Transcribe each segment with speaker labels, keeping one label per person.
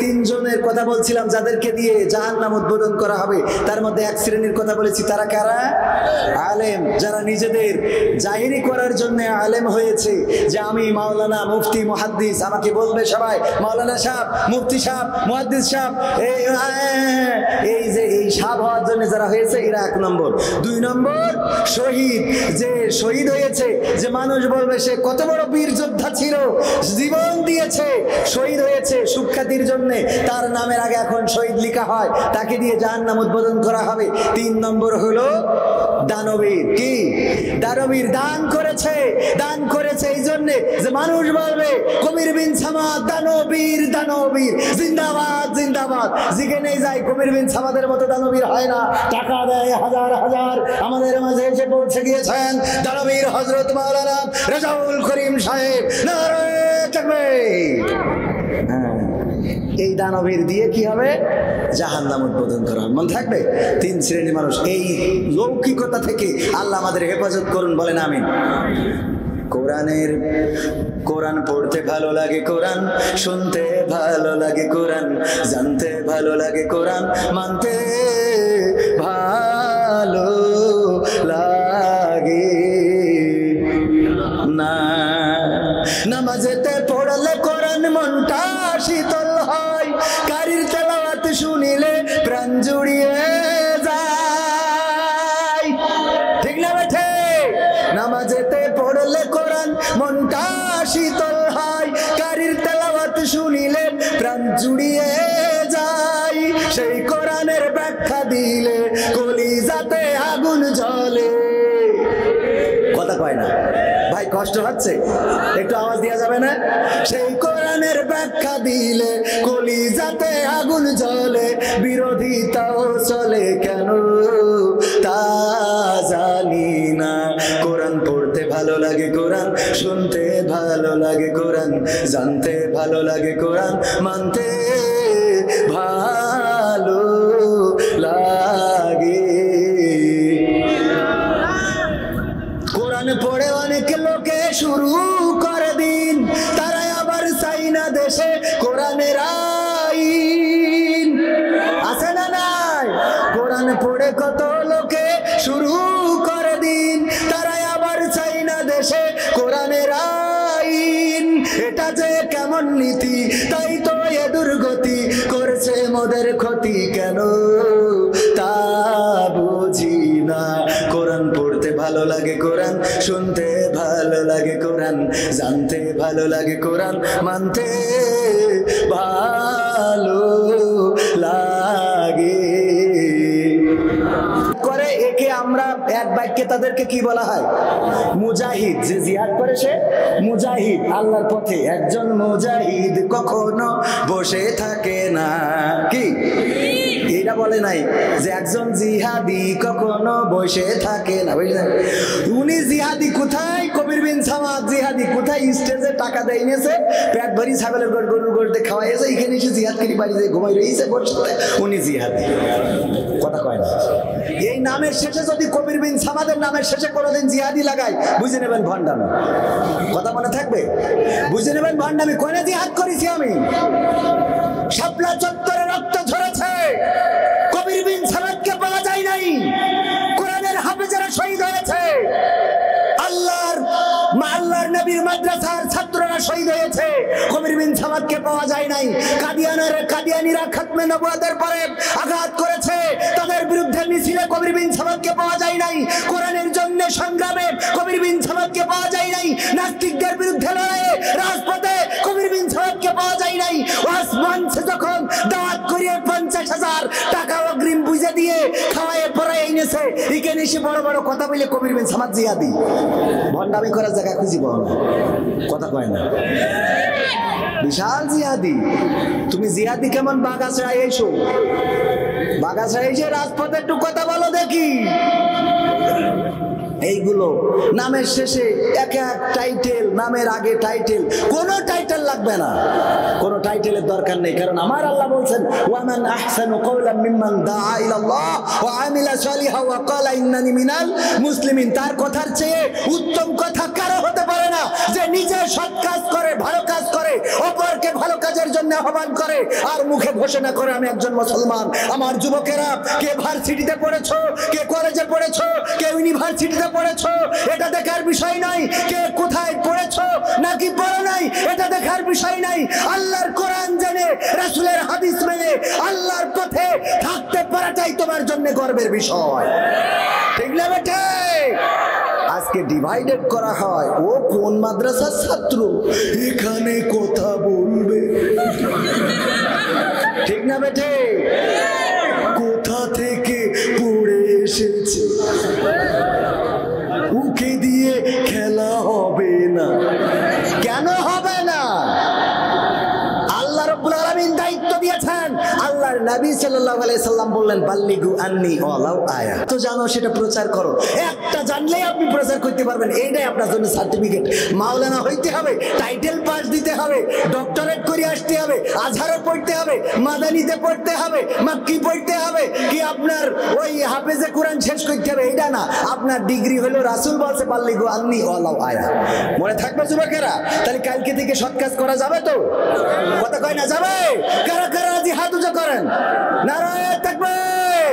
Speaker 1: তিনজনের কথা বলছিলাম যাদেরকে দিয়ে জাহান্নাম উদ্বোধন করা হবে, তার মধ্যে এক শ্রেণীর কথা বলেছি। তারা কারা? আলেম, যারা নিজেদের জাহিরি করার জন্য আলেম হয়েছে যে আমি মাওলানা, মুফতি, মুহাদ্দিস। আমাকে বলবে সবাই মাওলানা সাহেব, মুফতি সাহেব, মুহাদ্দিস সাহেব। এই যে এই সাহেব হওয়ার জন্য যারা হয়েছে এরা 1 নম্বর। 2 নম্বর শহীদ, যে শহীদ হয়েছে, যে মানুষ বলবে সে কত বড় বীর যোদ্ধা ছিল, জীবন দিয়েছে, শহীদ হয়েছে সুখ্যাতির জন্য, তার নামের আগে এখন শহীদ লেখা হয়, তাকে দিয়ে জাহান্নাম উদ্বোধন করা হবে। 3 নম্বর হলো দানবীর। কি? দানবীর। দান করেছে এই জন্য যে মানুষ বলবে কবির বিন সামাদ দানবীর, দানবীর, জিন্দাবাদ জিন্দাবাদ। যেখানে যাই কবির বিন সামাদের মতো দানবীর হয় না। টাকা দেয় হাজার হাজার। আমাদের মাঝে এসে পৌঁছে গিয়েছেন দানবীর হযরত মাওলানা রেজাউল করিম সাহেব। নারে তাকবীর। এই দানবীর দিয়ে কি হবে? জাহান্নাম উদ্বোধন করা হবে। মনে থাকবে? 3 শ্রেণীর মানুষ। এই লৌকিকতা থেকে আল্লাহ আমাদের হেফাজত করুন, বলেন আমিন। কোরআন পড়তে ভালো লাগে, কোরআন শুনতে ভালো লাগে, কোরআন জানতে ভালো লাগে, কোরআন মানতে ভালো লাগে না। নামাজেতে পড়লে কোরআন মনটা শীতল হয়, কারির তেলাওয়াত শুনিলে প্রাণ জুড়িয়ে যায়। ঠিক না বেঠে? নামাজেতে পড়লে কোরআন মনটা শীতল হয়, কারির তেলাওয়াত শুনিলে প্রাণ জুড়িয়ে যায়। সেই কোরআনের ব্যাখ্যা দিলে কলিজাতে আগুন জ্বলে। কথা কয় না ভাই? কষ্ট হচ্ছে? একটু আওয়াজ দেওয়া যাবে না? সেই কোরআনের ব্যাখ্যা দিলে কলিজাতে আগুন জ্বলে, বিরোধিতাও চলে কেন তা জানি না। কোরআন পড়তে ভালো লাগে, কোরআন শুনতে ভালো লাগে, কোরআন জানতে ভালো লাগে, কোরআন মানতে ভালো লাগে। কোরআন পড়ে অনেক লোকে শুরু করে দিন, তারা আবার চাই না দেশে কোরআনের আইন। আছে না নাই? কোরআন পড়ে কত লোকে শুরু করে দিন, তারা আবার চাই না দেশে কোরআনের আইন। এটা যে কেমন নীতি, তাই তো এ দুর্গতি করছে মোদের ক্ষতি কেন তা বুঝি না। কোরআন পড়তে ভালো লাগে, কোরআন শুনতে ভালো লাগে, কোরআন জানতে ভালো লাগে, কোরআন মানতে ভালো লাগে। করে একে আমরা এক বাক্যে তাদেরকে কি বলা হয়? মুজাহিদ। যে জিহাদ করে সে মুজাহিদ, আল্লাহর পথে। একজন মুজাহিদ কখনো বসে থাকে না। কি? এটা বলে নাই যে একজন জিহাদি কখনো বসে থাকে না। উনি জিহাদি কোথায়? কবির বিন সামাদ জিহাদি কোথায়? স্টেজে টাকা দেয় নিয়েছে, পেট ভরি ছাগলের গরুর গোশত খাওয়াইছে, এখানে এসে জিহাদ করি বাড়ি যায় ঘুমাই রয়েছে বসে, উনি জিহাদি। কথা কয় না? এই নামের শেষে যদি কবির বিন সামাদের নামের শেষে কোনোদিন জিহাদি লাগাই, বুঝে নেবেন ভণ্ডামি। কথা মনে থাকবে? বুঝে নেবেন ভণ্ডামি। কোনে জিহাদ করেছি আমি? শাপলা চত্বরে রক্ত ঝরেছে, কবির বিন সামাদকে পাওয়া যায় নাই। কোরআনের হাফেজেরা শহীদ হয়েছে, আল্লাহর নবীর মাদ্রাসার ছাত্ররা শহীদ হয়েছে, কবির বিন সামাদকে পাওয়া যায় নাই। কাদিয়ানীরা খাতমে নবুয়তের পরে আঘাত করেছে, তাদের বিরুদ্ধে মিছিলে কবির বিন সামাদকে পাওয়া যায় নাই। কোরআনের জন্য সংগ্রামে কবির বিন সামাদকে পাওয়া যায় নাই। নাস্তিকদের বিরুদ্ধে লড়াইয়ে রাজপথে কবির বিন সামাদকে পাওয়া যায় নাই। ওয়াসমানসে যখন দাওয়াত করিয়ে 50,000 টাকা অগ্রিম বুঝে দিয়ে খাওয়ায়ে পড়ায় এনেছে, এখানে এসে বড় বড় কথা বলে কবির বিন সামাদ জিহাদি। ভণ্ডামি করার জায়গা খুঁজি পাও না। কথা কয় না? বিশাল জিহাদি। তুমি জিহাদি কেমন? বাগাছড়ায় এসো, বাগাছড়ায় এসে রাজপথে একটু কথা বলো দেখি। এইগুলো নামের শেষে এক এক টাইটেল, নামের আগে টাইটেল। কোন টাইটেল লাগবে না, কোন টাইটেলের দরকার নেই। কারণ আমার আল্লাহ বলছেন ওয়ামান আহসানু কওলাম মিম্মান দাআ ইলাল্লাহ ওয়া আমিলা সালিহা ওয়া ক্বালা ইন্নানি মিনাল মুসলিমিন। তার কথার চেয়ে উত্তম কথা কারো হতে পারে না। না যে নিজে সৎ কাজ করে, ভালো কাজ করে, অপরকে ভালো কাজের জন্য আহ্বান করে আর মুখে ঘোষণা করে আমি একজন মুসলমান। আমার যুবকেরা, কে ভার্সিটিতে পড়েছো, কে কলেজে পড়েছো, কে ইউনিভার্সিটিতে পড়েছো, এটা দেখার বিষয় নাই। কে কোথায় পড়েছো নাকি পড়ো নাই এটা দেখার বিষয় নাই। আল্লাহর কোরআন জেনে, রাসূলের হাদিস মেনে আল্লাহর পথে থাকতে পারাটাই তোমার জন্য গর্বের বিষয়, ঠিক না বেটে? আজকে ডিভাইডেড করা হয়, ও কোন মাদ্রাসার ছাত্র, এখানে কথা বলবে, ঠিক না বেটে? কোথা থেকে পড়ে এসেছে, উকে দিয়ে খেলা হবে না। কেন হবে না? আল্লাহ রাব্বুল আলামিন দায়িত্ব দিয়েছেন। আল্লাহর নবী সাল্লাল্লাহু আলাইহি সাল্লাম বললেন, বাল্লিগু আন্নি ওয়ালাউ আয়া। তো জানো, সেটা প্রচার করো। একটা জানলেই আপনি প্রচার করতে পারবেন, এইটাই আপনার জন্য সার্টিফিকেট। মাওলানা হইতে হবে, টাইটেল পাস দিতে হবে, ডক্টরেট করে আসতে হবে, আজহারও পড়তে হবে, মাদানিতে পড়তে হবে, মাক্কি পড়তে হবে, কি আপনার ওই হাফেজে কোরআন শেষ করতে হবে, এটা না। আপনার ডিগ্রি হলো রাসূল বলছে বাল্লিগু আন্নি ওয়ালাউ আয়া। মনে থাকবে যুবকেরা? তাহলে কালকে থেকে সৎ কাজ করা যাবে তো? কথা কয় না যাবে? কারা কারা রাজি হাত উঁচু করেন। নারায়ে তাকবীর,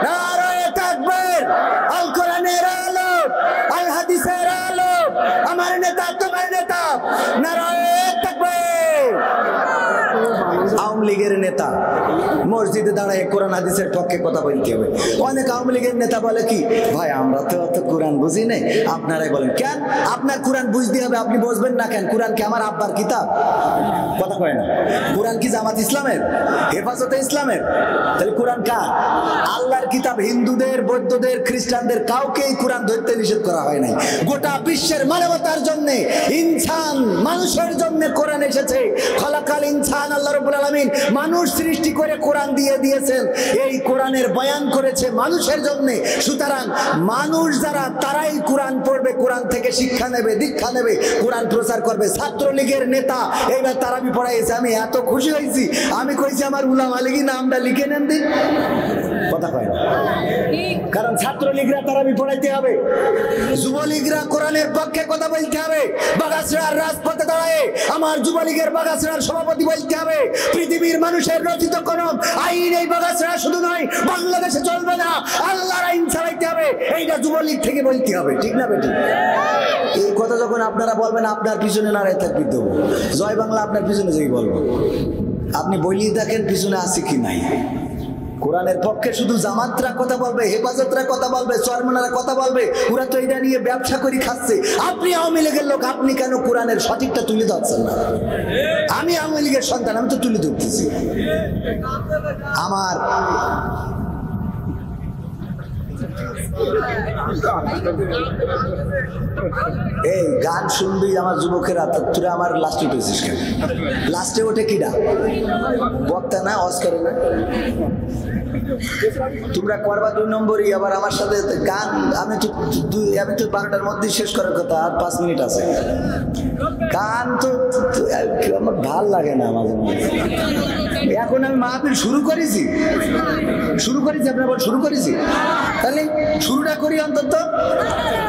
Speaker 1: নারায়ে তাকবীর। আল কোরআনের আলো, আল হাদিসের আলো, আমার নেতা তোমার নেতা, নারায়ে তাকবীর। আওয়ামী লীগের নেতা মসজিদে দাঁড়ায় কোরআন হাদিসের পক্ষে কথা বলতে হবে। অনেক আওয়ামী লীগের নেতা বলে কি, ভাই আমরা তো অত কোরআন বুঝি নাই, আপনারাই বলেন। কেন আপনার কোরআন বুঝতে হবে? আপনি বুঝবেন না কেন? কোরআন কি আমার আব্বার কিতাব? কথা কয় না। কোরআন কি জামাত ইসলামের, হেফাজতে ইসলামের? তাহলে কোরআন কার? আল্লাহর কিতাব। হিন্দুদের, বৌদ্ধদের, খ্রিস্টানদের কাউকেই কোরআন ধরতে নিষেধ করা হয় নাই। গোটা বিশ্বের মানবতার জন্য, ইনসান মানুষের জন্য কোরআন এসেছে। খলাকাল ইনসান, আল্লাহ রাব্বুল আলামিন মানুষ সৃষ্টি করে কোরআন দিয়ে দিয়েছেন। এই কোরআনের বয়ান করেছে মানুষের জন্য। সুতরাং মানুষ যারা, তারাই কোরআন পড়বে, কোরআন থেকে শিক্ষা নেবে, দীক্ষা নেবে, কোরআন প্রচার করবে। ছাত্রলীগের নেতা এইবার তারাবি পড়াইছে, আমি এত খুশি হয়েছি। আমি কইছি আমার উলামা লীগী নামটা লিখে নেন দিন। কথা কয় না, কারণ ছাত্রলীগরা তারাবি পড়াইতে হবে, যুবলীগরা কোরআনের পক্ষে কথা বলতে হবে। বাগাছড়ার রাজপথে দাঁড়ায় আমার যুবলীগের বাগাছড়ার সভাপতি বলতে হবে, পৃথিবীর মানুষের রচিত কোন আইন এই বাগাছড়া শুধু নয়, বাংলাদেশে চলবে না, আল্লাহর আইন চালাইতে হবে। এইটা যুবলীগ থেকে বলতে হবে, ঠিক না বেটি? এই কথা যখন আপনারা বলবেন, আপনার পিছনে নারায় থাকবি দেব, জয় বাংলা আপনার পিছনে যেই বলবো। আপনি বলিয়ে দেখেন পিছনে আছে কি নাই। কোরআনের পক্ষে শুধু জামাতরা কথা বলবে, হেফাজতরা কথা বলবে, চরমনারা কথা বলবে, ওরা তো এটা নিয়ে ব্যবসা করে খাচ্ছে। আপনি আওয়ামী লীগের লোক, আপনি কেন কোরআনের সঠিকটা তুলে ধরছেন না? আমি আওয়ামী লীগের সন্তান, আমি তো তুলে ধরতেছি। আমার এই গান শুনবি আমার যুবকেরা, তোরা আমার লাস্টে উঠেছিস কেন? লাস্টে ওঠে কিডা? বক্তা না, অস্কারে না? তোমরা করবা 2 নম্বরই, আবার আমার সাথে গান। আমি তো 12টার মধ্যেই শেষ করার কথা, আর 5 মিনিট আছে। গান তো আমার ভাল লাগে না মাঝে মাঝে। এখন আমি মাহফিল শুরু করেছি, আপনারা বল শুরু করেছি, তাহলে শুরুটা করি অন্তত।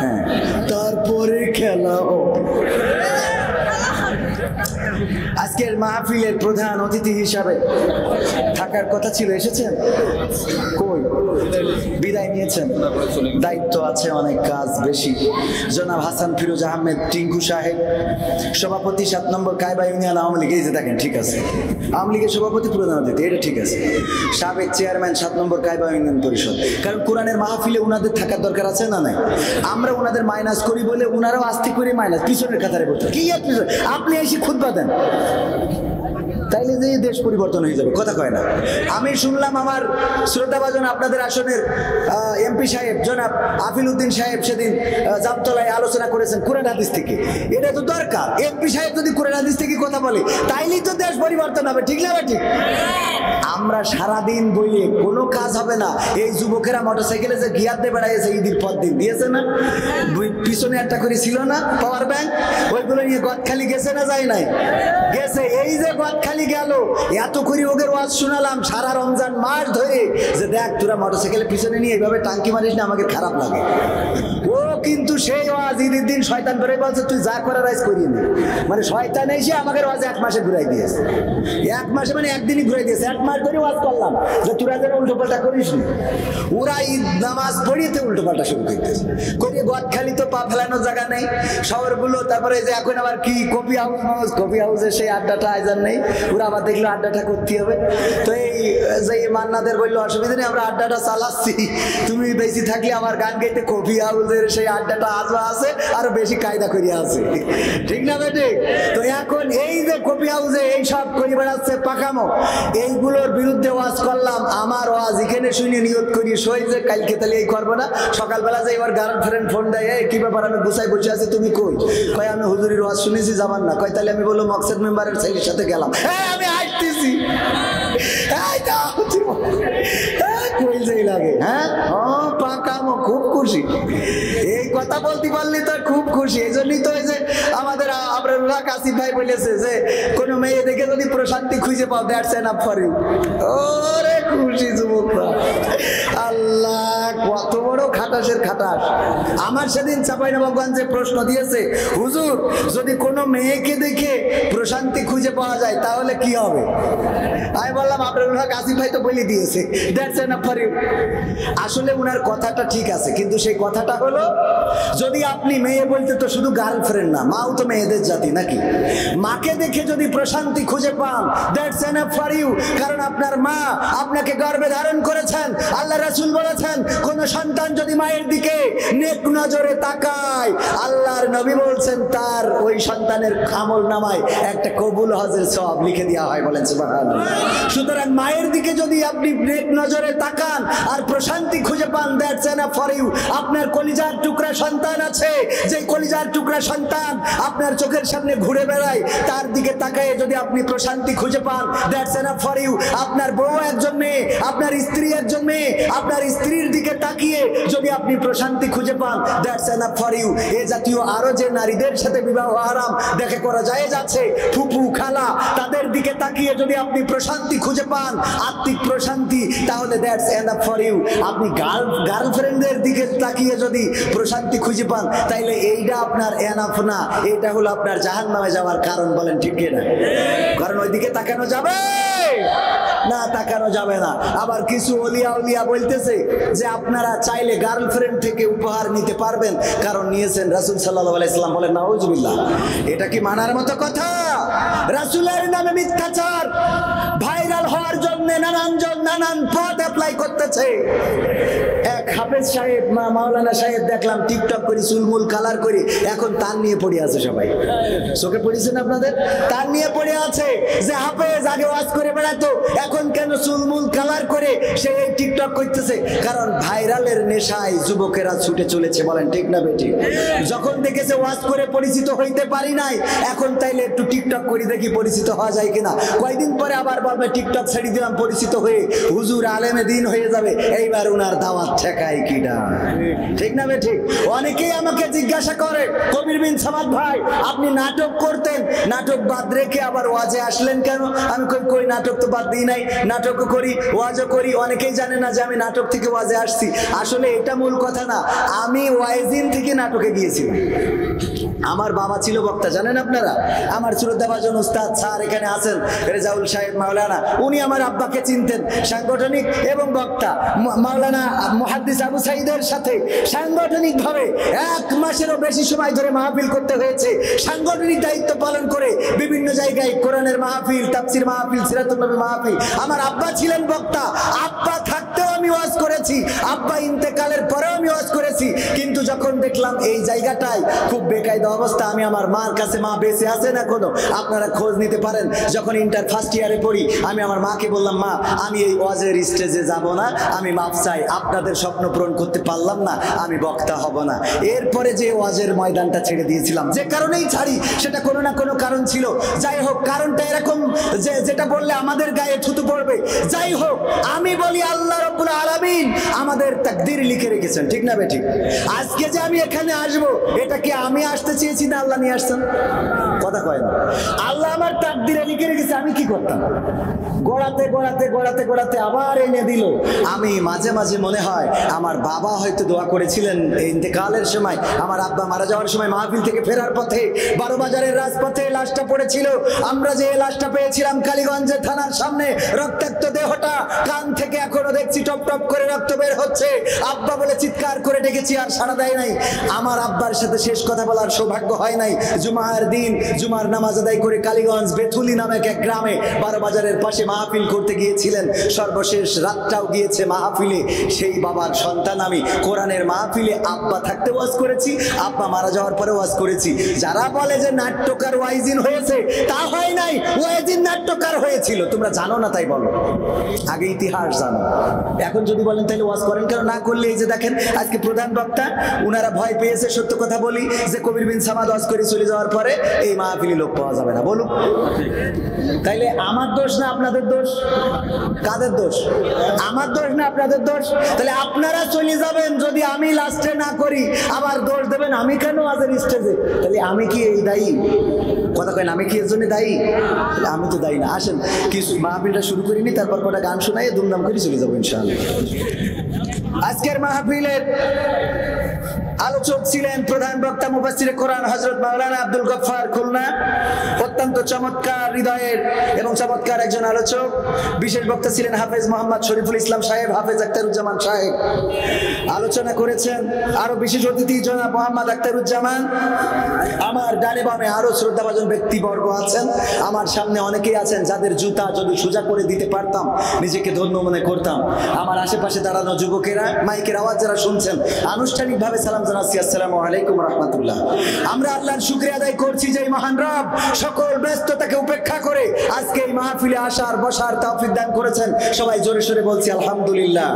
Speaker 1: হ্যাঁ, তারপরে খেলা হবে। আজকের মাহফিলের প্রধান অতিথি হিসাবে থাকার কথা ছিল, এসেছেন? কই? বিদায় নিয়েছেন। দায়িত্ব আছে, অনেক কাজ বেশি। জনাব হাসান ফিরোজ আহমেদ টিঙ্কু সাহেব, সভাপতি 7 নম্বর কায়বা ইউনিয়ন আওয়ামী লীগ। এই যে দেখেন, ঠিক আছে, আওয়ামী লীগের সভাপতি প্রধান অতিথি, এটা ঠিক আছে। সাবেক চেয়ারম্যান 7 নম্বর কায়বা ইউনিয়ন পরিষদ। কারণ কোরআনের মাহফিলে উনাদের থাকার দরকার আছে না নাই? আমরা উনাদের মাইনাস করি বলে উনারাও আস্তে করে মাইনাস, পিছনের কাতারে বলতে কি আপনি এসে খুতবা দেন, তাইলে যে দেশ পরিবর্তন হয়ে যাবে। কথা কয় না। আমি শুনলাম আমার শ্রদ্ধাভাজন আপনাদের আসনের এমপি সাহেব জনাব আফিল উদ্দিন সাহেব সেদিন জামতলায় আলোচনা করেছেন কোরআন হাদিস থেকে। এটা তো দরকার, এমপি সাহেব যদি কোরআন হাদিস থেকে কথা বলে তাইলেই তো দেশ পরিবর্তন হবে, ঠিক না? ঠিক। আমরা সারাদিন বইলে কোনো কাজ হবে না, এই যুবকেরা মোটরসাইকেলে যে গিয়ার দিয়ে বেড়াইছে ঈদের পর দিন দিয়েছে না, পিছনে একটা করে ছিল না পাওয়ার ব্যাংক, ওইগুলো নিয়ে গদখালি গেছে না যায় নাই? গেছে। এই যে গদখালি গেল, এত করে ওদের ওয়াজ শোনালাম সারা রমজান মাস ধরে যে দেখ তোরা মোটরসাইকেলের পিছনে নিয়ে এইভাবে টাঙ্কি মারিস না, আমাকে খারাপ লাগে। ও কিন্তু সেই ওয়াজ ঈদের দিন শয়তান করে বলছে তুই যা করার আজ করিয়ে নে, মানে শয়তান এসে আমাকে ওয়াজ 1 মাসে ঘুরাই দিয়েছে। 1 মাসে মানে একদিনই ঘুরাই দিয়েছে। 1 মাস ধরে ওয়াজ করলাম যে তোরা যেন উল্টো পাল্টা করিস না। ওরা ঈদ নামাজ পড়িতে উল্টো পাল্টা শুরু করতেছে। করিয়ে গদখালি তো পা ফেলানোর জায়গা নেই শহরগুলো। তারপরে যে এখন আবার কি কফি হাউস, কফি হাউসের সেই আড্ডাটা আয়োজন নেই। ওরা আবার দেখলো আড্ডাটা করতে হবে। তো এই যে মান্নাদের বললো অসুবিধা নেই, আমরা আড্ডাটা চালাচ্ছি, তুমি বেশি থাকলে আমার গান গাইতে কফি হাউসের সেই আড্ডাটা আজও আছে, আরো বেশি কায়দা করিয়া আছে, ঠিক না বেটে? তো এখন এই যে কফি হাউসে এই সব করে বেড়াচ্ছে পাকামো, এইগুলোর বিরুদ্ধে ওয়াজ করলাম। আমার ওয়াজ এখানে শুনে নিয়ত করি সই যে কালকে তাহলে এই করবো না। সকালবেলা যে এবার গার্লফ্রেন্ড ফোন দেয়, কি ব্যাপার, আমি গুছাই বসে আছি, তুমি কই? কয় আমি হুজুরির ওয়াজ শুনেছি, যাবার না। কয় তাহলে আমি বললো মকসেদ মেম্বারের ছেলের সাথে গেলাম। হ্যাঁ আমি আসতেছি, লাগে। হ্যাঁ পাকামো, খুব খুশি। এই কথা বলতে পারলি তো খুব খুশি। এই জন্যই তো এই যে আমাদের আবরার কাসিফ ভাই বলেছে যে কোনো মেয়ে দেখে যদি প্রশান্তি খুঁজে পাও, দ্যাটস এনাফ ফর ইউ। ওরে খুশি যুবকরা, আল্লাহ কত বড় খাটাসের খাটাস। আমার সেদিন চাঁপাইনবাবগঞ্জে প্রশ্ন দিয়েছে, হুজুর যদি কোনো মেয়েকে দেখে প্রশান্তি খুঁজে পাওয়া যায় তাহলে কি হবে? আমি বললাম আবরার কাসিফ ভাই তো বলে দিয়েছে, দ্যাটস এনাফ ফর ইউ। আসলে উনার কথাটা ঠিক আছে, কিন্তু সেই কথাটা হলো যদি আপনি মেয়ে বলতে তো শুধু গার্লফ্রেন্ড না, মাও তো মেয়েদের জাতি নাকি? মাকে দেখে যদি প্রশান্তি খুঁজে পান, দ্যাটস এনাফ ফর ইউ। কারণ আপনার মা আপনাকে গর্ভে ধারণ করেছেন। আল্লাহ রাসূল বলেছেন কোন সন্তান যদি মায়ের দিকে নেক নজরে তাকায়, আল্লাহর নবী বলছেন তার ওই সন্তানের আমল নামায় একটা কবুল হজের সওয়াব লিখে দেওয়া হয়। বলেন সুবহানাল্লাহ। সুতরাং মায়ের দিকে যদি আপনি নেক নজরে তাকান আর প্রশান্তি খুঁজে পান, দ্যাটস এনাফ ফর ইউ। আপনার কলিজার টুকরা সন্তান আছে, যে কলিজার টুকরা সন্তান আপনার চোখের সামনে ঘুরে বেড়ায়, তার দিকে তাকায় যদি আপনি প্রশান্তি খুঁজে পান, দ্যাটস এনাফ ফর ইউ। আপনার বউ একজন মেয়ে, আপনার স্ত্রী একজন মেয়ে, আপনার স্ত্রীর দিকে তাকিয়ে যদি আপনি প্রশান্তি খুঁজে পান, দ্যাটস এনাফ ফর ইউ। এ জাতীয় আরো যে নারীদের সাথে বিবাহ হারাম দেখে করা যায় যাচ্ছে, ফুপু খালা, তাদের দিকে তাকিয়ে যদি আপনি প্রশান্তি খুঁজে পান, আত্মিক প্রশান্তি, তাহলে দ্যাটস এনাফ ফর ইউ। আপনি গার্লফ্রেন্ডের দিকে তাকিয়ে যদি প্রশান্তি খুঁজে পান, তাইলে এইটা আপনার এনাফ না, এটা হলো আপনার জাহান্নামে যাওয়ার কারণ। বলেন ঠিক কিনা? কারণ ওইদিকে তাকানো যাবে না, তাকানো যাবে না। আবার কিছু ওলিয়া উলিয়া বলতেছে যে আপনারা চাইলে গার্লফ্রেন্ড থেকে উপহার নিতে পারবেন, কারণ নিয়েছেন রাসূল সাল্লাল্লাহু আলাইহি সাল্লাম। বলেন নাউজুবিল্লাহ। এটা কি মানার মতো কথা? রাসূলের নামে মিথ্যাচার ভাইরাল হওয়ার জন্য নানান পদ অ্যাপ্লাই করতেছে। এক হাফেজ সাহেব, মাওলানা সাহেব দেখলাম টিকটক করে চুলমুল কালার করে এখন তার নিয়ে পড়ে আছে। সবাই চোখে পড়েছেন আপনাদের? তার নিয়ে পড়ে আছে যে হাফেজ আগে ওয়াজ করে বেড়াতো, এখন কেন চুলমুল কালার করে সে টিকটক করতেছে? কারণ ভাইরালের নেশায় যুবকেরা ছুটে চলেছে। বলেন ঠিক না বেটি? যখন দেখেছে ওয়াজ করে পরিচিত হইতে পারি নাই, এখন তাইলে একটু টিকটক করে দেখি পরিচিত হওয়া যায় কিনা। কয়েকদিন পরে আবার বলবে টিকটক ছেড়ে দিলাম, পরিচিত হয়ে হুজুর আলেমে দিন হয়ে যাবে, এইবার উনার দাওয়াত ঠেকায় কিনা? ঠিক না বেটি? অনেকেই আমাকে জিজ্ঞাসা করে, কবির বিন সামাদ ভাই আপনি নাটক করতেন, নাটক বাদ রেখে আবার ওয়াজে আসলেন কেন? আমি কই নাটক তো বাদ দিই নাই, নাটকও করি, ওয়াজও করি। অনেকেই জানে না যে আমি নাটক থেকে ওয়াজে আসছি। আসলে এটা মূল কথা না, আমি ওয়াইজিন থেকে নাটকে গিয়েছিলাম। আমার বাবা ছিল বক্তা, জানেন আপনারা? আমার শ্রদ্ধাভাজন উস্তাদ স্যার এখানে আছেন, রেজাউল সাহেব মাওলানা, উনি আমার আব্বাকে চিনতেন, সাংগঠনিক এবং বক্তা। মাওলানা মুহাদ্দিস আবু সাইদের সাথে সাংগঠনিকভাবে 1 মাসেরও বেশি সময় ধরে মাহফিল করতে হয়েছে। সাংগঠনিক দায়িত্ব পালন করে বিভিন্ন জায়গায় কোরআনের মাহফিল, তাফসীর মাহফিল, সিরাতুন নবী মাহফিল। আমার আব্বা ছিলেন বক্তা, আব্বা থাকতেও আমি ওয়াজ করেছি, আব্বা ইন্তেকালের পরেও আমি ওয়াজ করেছি। কিন্তু যখন দেখলাম এই জায়গাটায় খুব বেকায়দা অবস্থা, আমি আমার মার কাছে, মা বেঁচে আছে না কোনো, আপনারা খোঁজ নিতে পারেন। যখন ইন্টার ফার্স্ট ইয়ারে পড়ি, আমি আমার মাকে বললাম, মা আমি এই ওয়াজের স্টেজে যাব না, আমি মাপ চাই, আপনাদের স্বপ্ন পূরণ করতে পারলাম না, আমি বক্তা হব না। এরপরে যে ওয়াজের ময়দানটা ছেড়ে দিয়েছিলাম, যে কারণেই ছাড়ি সেটা কোনো না কোনো কারণ ছিল। যাই হোক, কারণটা এরকম যে যেটা বললে আমাদের গায়ে থুতু পড়বে। যাই হোক, আমি বলি আল্লাহ রাব্বুল আলামিন আমাদের তাকদীর লিখে রেখেছেন, ঠিক না বেঠিক? আজকে যে আমি এখানে আসব, এটা কি আমি আসতে চেয়েছি না আল্লাহ নিয়ে আসছেন? কথা কয় না। আল্লাহ আমার তাকদীরে লিখে রেখেছে, আমি কি করতাম? গড়াতে গড়াতে গড়াতে গড়াতে আবার এনে দিল। আমি মাঝে মাঝে মনে হয় আমার বাবা হয়তো দোয়া করেছিলেন এই ইন্তেকালের সময়, আমার আব্বা মারা যাওয়ার সময় মাহফিল থেকে ফেরার পথে 12 বাজারের রাজপথে লাশটা পড়েছিল। আমরা যে লাশটা পেয়েছিলাম কালীগঞ্জে থানার সামনে, রক্তাক্ত দেহটা, কান থেকে এখনো দেখছি টপ টপ করে রক্ত বের হচ্ছে। আব্বা বলে চিৎকার করে ডেকেছি, আর সাড়া দেয় নাই। আমার আব্বার সাথে শেষ কথা বলার সৌভাগ্য হয় নাই। জুমার দিন জুমার নামাজ আদায় করে কালীগঞ্জ বেথুলি নামক এক গ্রামে 12 বাজারের পাশে মাহফিল করতে গিয়েছিলেন। সর্বশেষ রাতটাও গিয়েছে মাহফিলে। সেই বাবার সন্তান আমি। কোরআনের মাহফিলে আব্বা থাকতে ওয়াজ করেছি, আব্বা মারা যাওয়ার পরে ওয়াজ করেছি। যারা বলে যে নাট্যকার ওয়াইজিন হয়েছে, তা হয় নাই, ওয়াইজিন নাট্যকার হয়েছিল। তোমরা জানো না তাই বলো, আগে ইতিহাস জানো। এখন যদি বলেন তাহলে ওয়াজ করেন কেন? না করলে এই যে দেখেন আজকে প্রধান বক্তা, উনারা ভয় পেয়েছে। সত্য কথা বলি যে কবির বিন সামাদ ওয়াজ করে চলে যাওয়ার পরে এই মাহফিলে লোক পাওয়া যাবে না। বলুন, তাইলে আমার দোষ না আপনাদের দোষ? কাদের দোষ? আমার দোষ না আপনাদের দোষ? তাহলে আপনারা চলে যাবেন যদি আমি লাস্টে না করি, আবার দোষ দেবেন আমি কেন আজের স্টেজে? তাহলে আমি কি এই দায়ী? কথা কেন, আমি কি এর জন্য দায়ী? তাহলে আমি তো দায়ী না। আসেন কিছু মাহফিলটা শুরু করিনি, তারপর কটা গান শোনাই দুমদাম করে চলে যাবো ইনশাআল্লাহ। আজকের মাহফিলের আলোচক ছিলেন প্রধান বক্তা মুফাসসিরে কোরআন হযরত মাওলানা আব্দুল গফফার খুলনা। অত্যন্ত চমৎকার হৃদয়ের এবং চমৎকার একজন আলোচক। বিশেষ বক্তা ছিলেন হাফেজ মোহাম্মদ শরীফুল ইসলাম সাহেব, হাফেজ আখতারুজ্জামান সাহেব। আলোচনা করেছেন আরো বিশেষ অতিথি জনাব মোহাম্মদ আখতারুজ্জামান। আমার ডানে বামে আরো শ্রদ্ধাভাজন ব্যক্তিবর্গ আছেন, আমার সামনে অনেকেই আছেন যাদের জুতা যদি সোজা করে দিতে পারতাম নিজেকে ধন্য মনে করতাম। আমার আশেপাশে দাঁড়ানো যুবকেরা, মাইকের আওয়াজ যারা শুনছেন, আনুষ্ঠানিকভাবে সালাম জানাচ্ছি, আসসালামু আলাইকুম রাহমাতুল্লাহ। আমরা আল্লাহর শুকরিয়া আদায় করছি যে মহান রব সকল ব্যস্ততাকে উপেক্ষা করে আজকে এই মাহফিলে আসার বসার তৌফিক দান করেছেন। সবাই জোরে সোরে বলছি আলহামদুলিল্লাহ।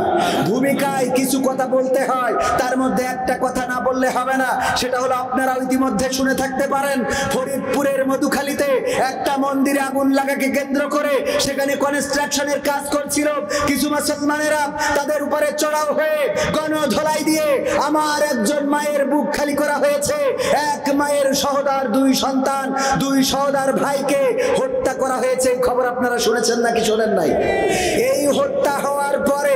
Speaker 1: ভূমিকায় কিছু কথা বলতে হয়, তার মধ্যে একটা কথা না বললে হবে না। সেটা হলো আপনারা ইতিমধ্যে শুনে থাকতে পারেন, ফরিদপুরের মধুখালীতে একটা মন্দিরে আগুন লাগাকে কেন্দ্র করে সেখানে কনস্ট্রাকশনের কাজ করছিল। কিছু মুসলমানেরা তাদের উপরে চড়াও হয়ে গণধোলাই দিয়ে আমার একজন মায়ের বুক খালি করা হয়েছে। এক মায়ের সহোদর, 2 সন্তান, 2 সহোদর ভাইকে হত্যা করা হয়েছে। খবর আপনারা শুনেছেন নাকি শোনেন নাই? এই হত্যা হওয়ার পরে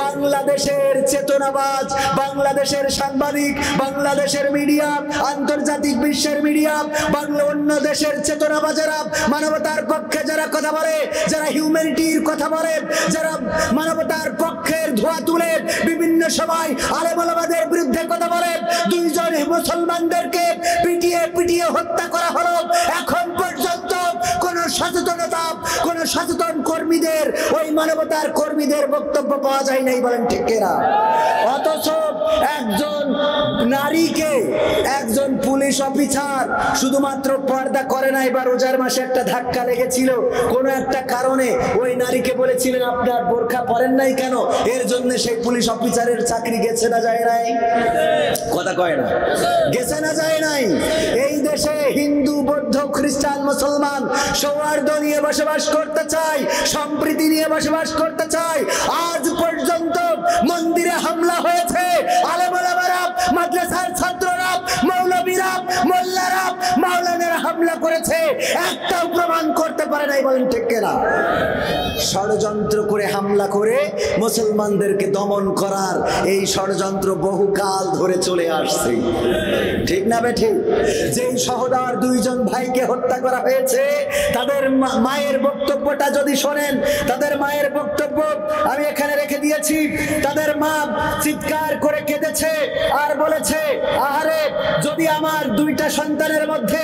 Speaker 1: বাংলাদেশের চেতনাবাজ, বাংলাদেশের সাংবাদিক, বাংলাদেশের মিডিয়া, আন্তর্জাতিক বিশ্বের মিডিয়া, বাংলা অন্য দেশের চেতনাবাজেরা, মানবতার পক্ষে যারা কথা বলে, যারা হিউম্যানিটির কথা বলে, যারা মানবতার পক্ষের ধোয়া তুলে বিভিন্ন সময় আলেম ওলামাদের বিরুদ্ধে কথা বলে, 2 জন মুসলমানদেরকে পিটিয়ে পিটিয়ে হত্যা করা হলো। এখন পর্যন্ত কোন সচেতনতা, কোন সচেতন কর্মীদের, ওই মানবতার কর্মীদের বক্তব্য পাওয়া যায় নাই, বলেন ঠিক কিনা? অথচ একজন নারীকে, একজন পুলিশ অফিসার শুধুমাত্র পর্দা করে নাই, বা রোজার মাসে একটা ধাক্কা লেগেছিল কোন একটা কারণে, ওই নারীকে বলেছিলেন আপনার বোরখা পরেন নাই কেন, এর জন্য সেই পুলিশ অফিসারের চাকরি গেছে না যায় নাই? কথা কয় না, গেছে না যায় নাই? এই দেশে হিন্দু, বৌদ্ধ, খ্রিস্টান, মুসলমান সৌহার্দ্য নিয়ে বসবাস করতে চায়, সম্প্রীতি নিয়ে বসবাস করতে চায়। আজ পর্যন্ত মন্দিরে হামলা হয়েছে, আলেম ওলামারা, মাদ্রাসার ছাত্ররা, মৌলবীরা, মোল্লারা, মাওলানারা হামলা করেছে, একটাও প্রমাণ করতে পারে নাই, বলেন ঠিক কিনা? ষড়যন্ত্র করে হামলা করে মুসলমানদেরকে দমন করার এই ষড়যন্ত্র বহুকাল ধরে চলে আসছে, ঠিক না বেঠিক? যেই সহোদর 2 জন ভাইকে হত্যা করা হয়েছে, তাদের মায়ের বক্তব্যটা যদি শোনেন, তাদের মায়ের বক্তব্য আমি এখানে রেখে দিয়েছি। তাদের মা চিৎকার করে কেঁদেছে আর বলেছে, আহারে যদি আমার 2টা সন্তানের মধ্যে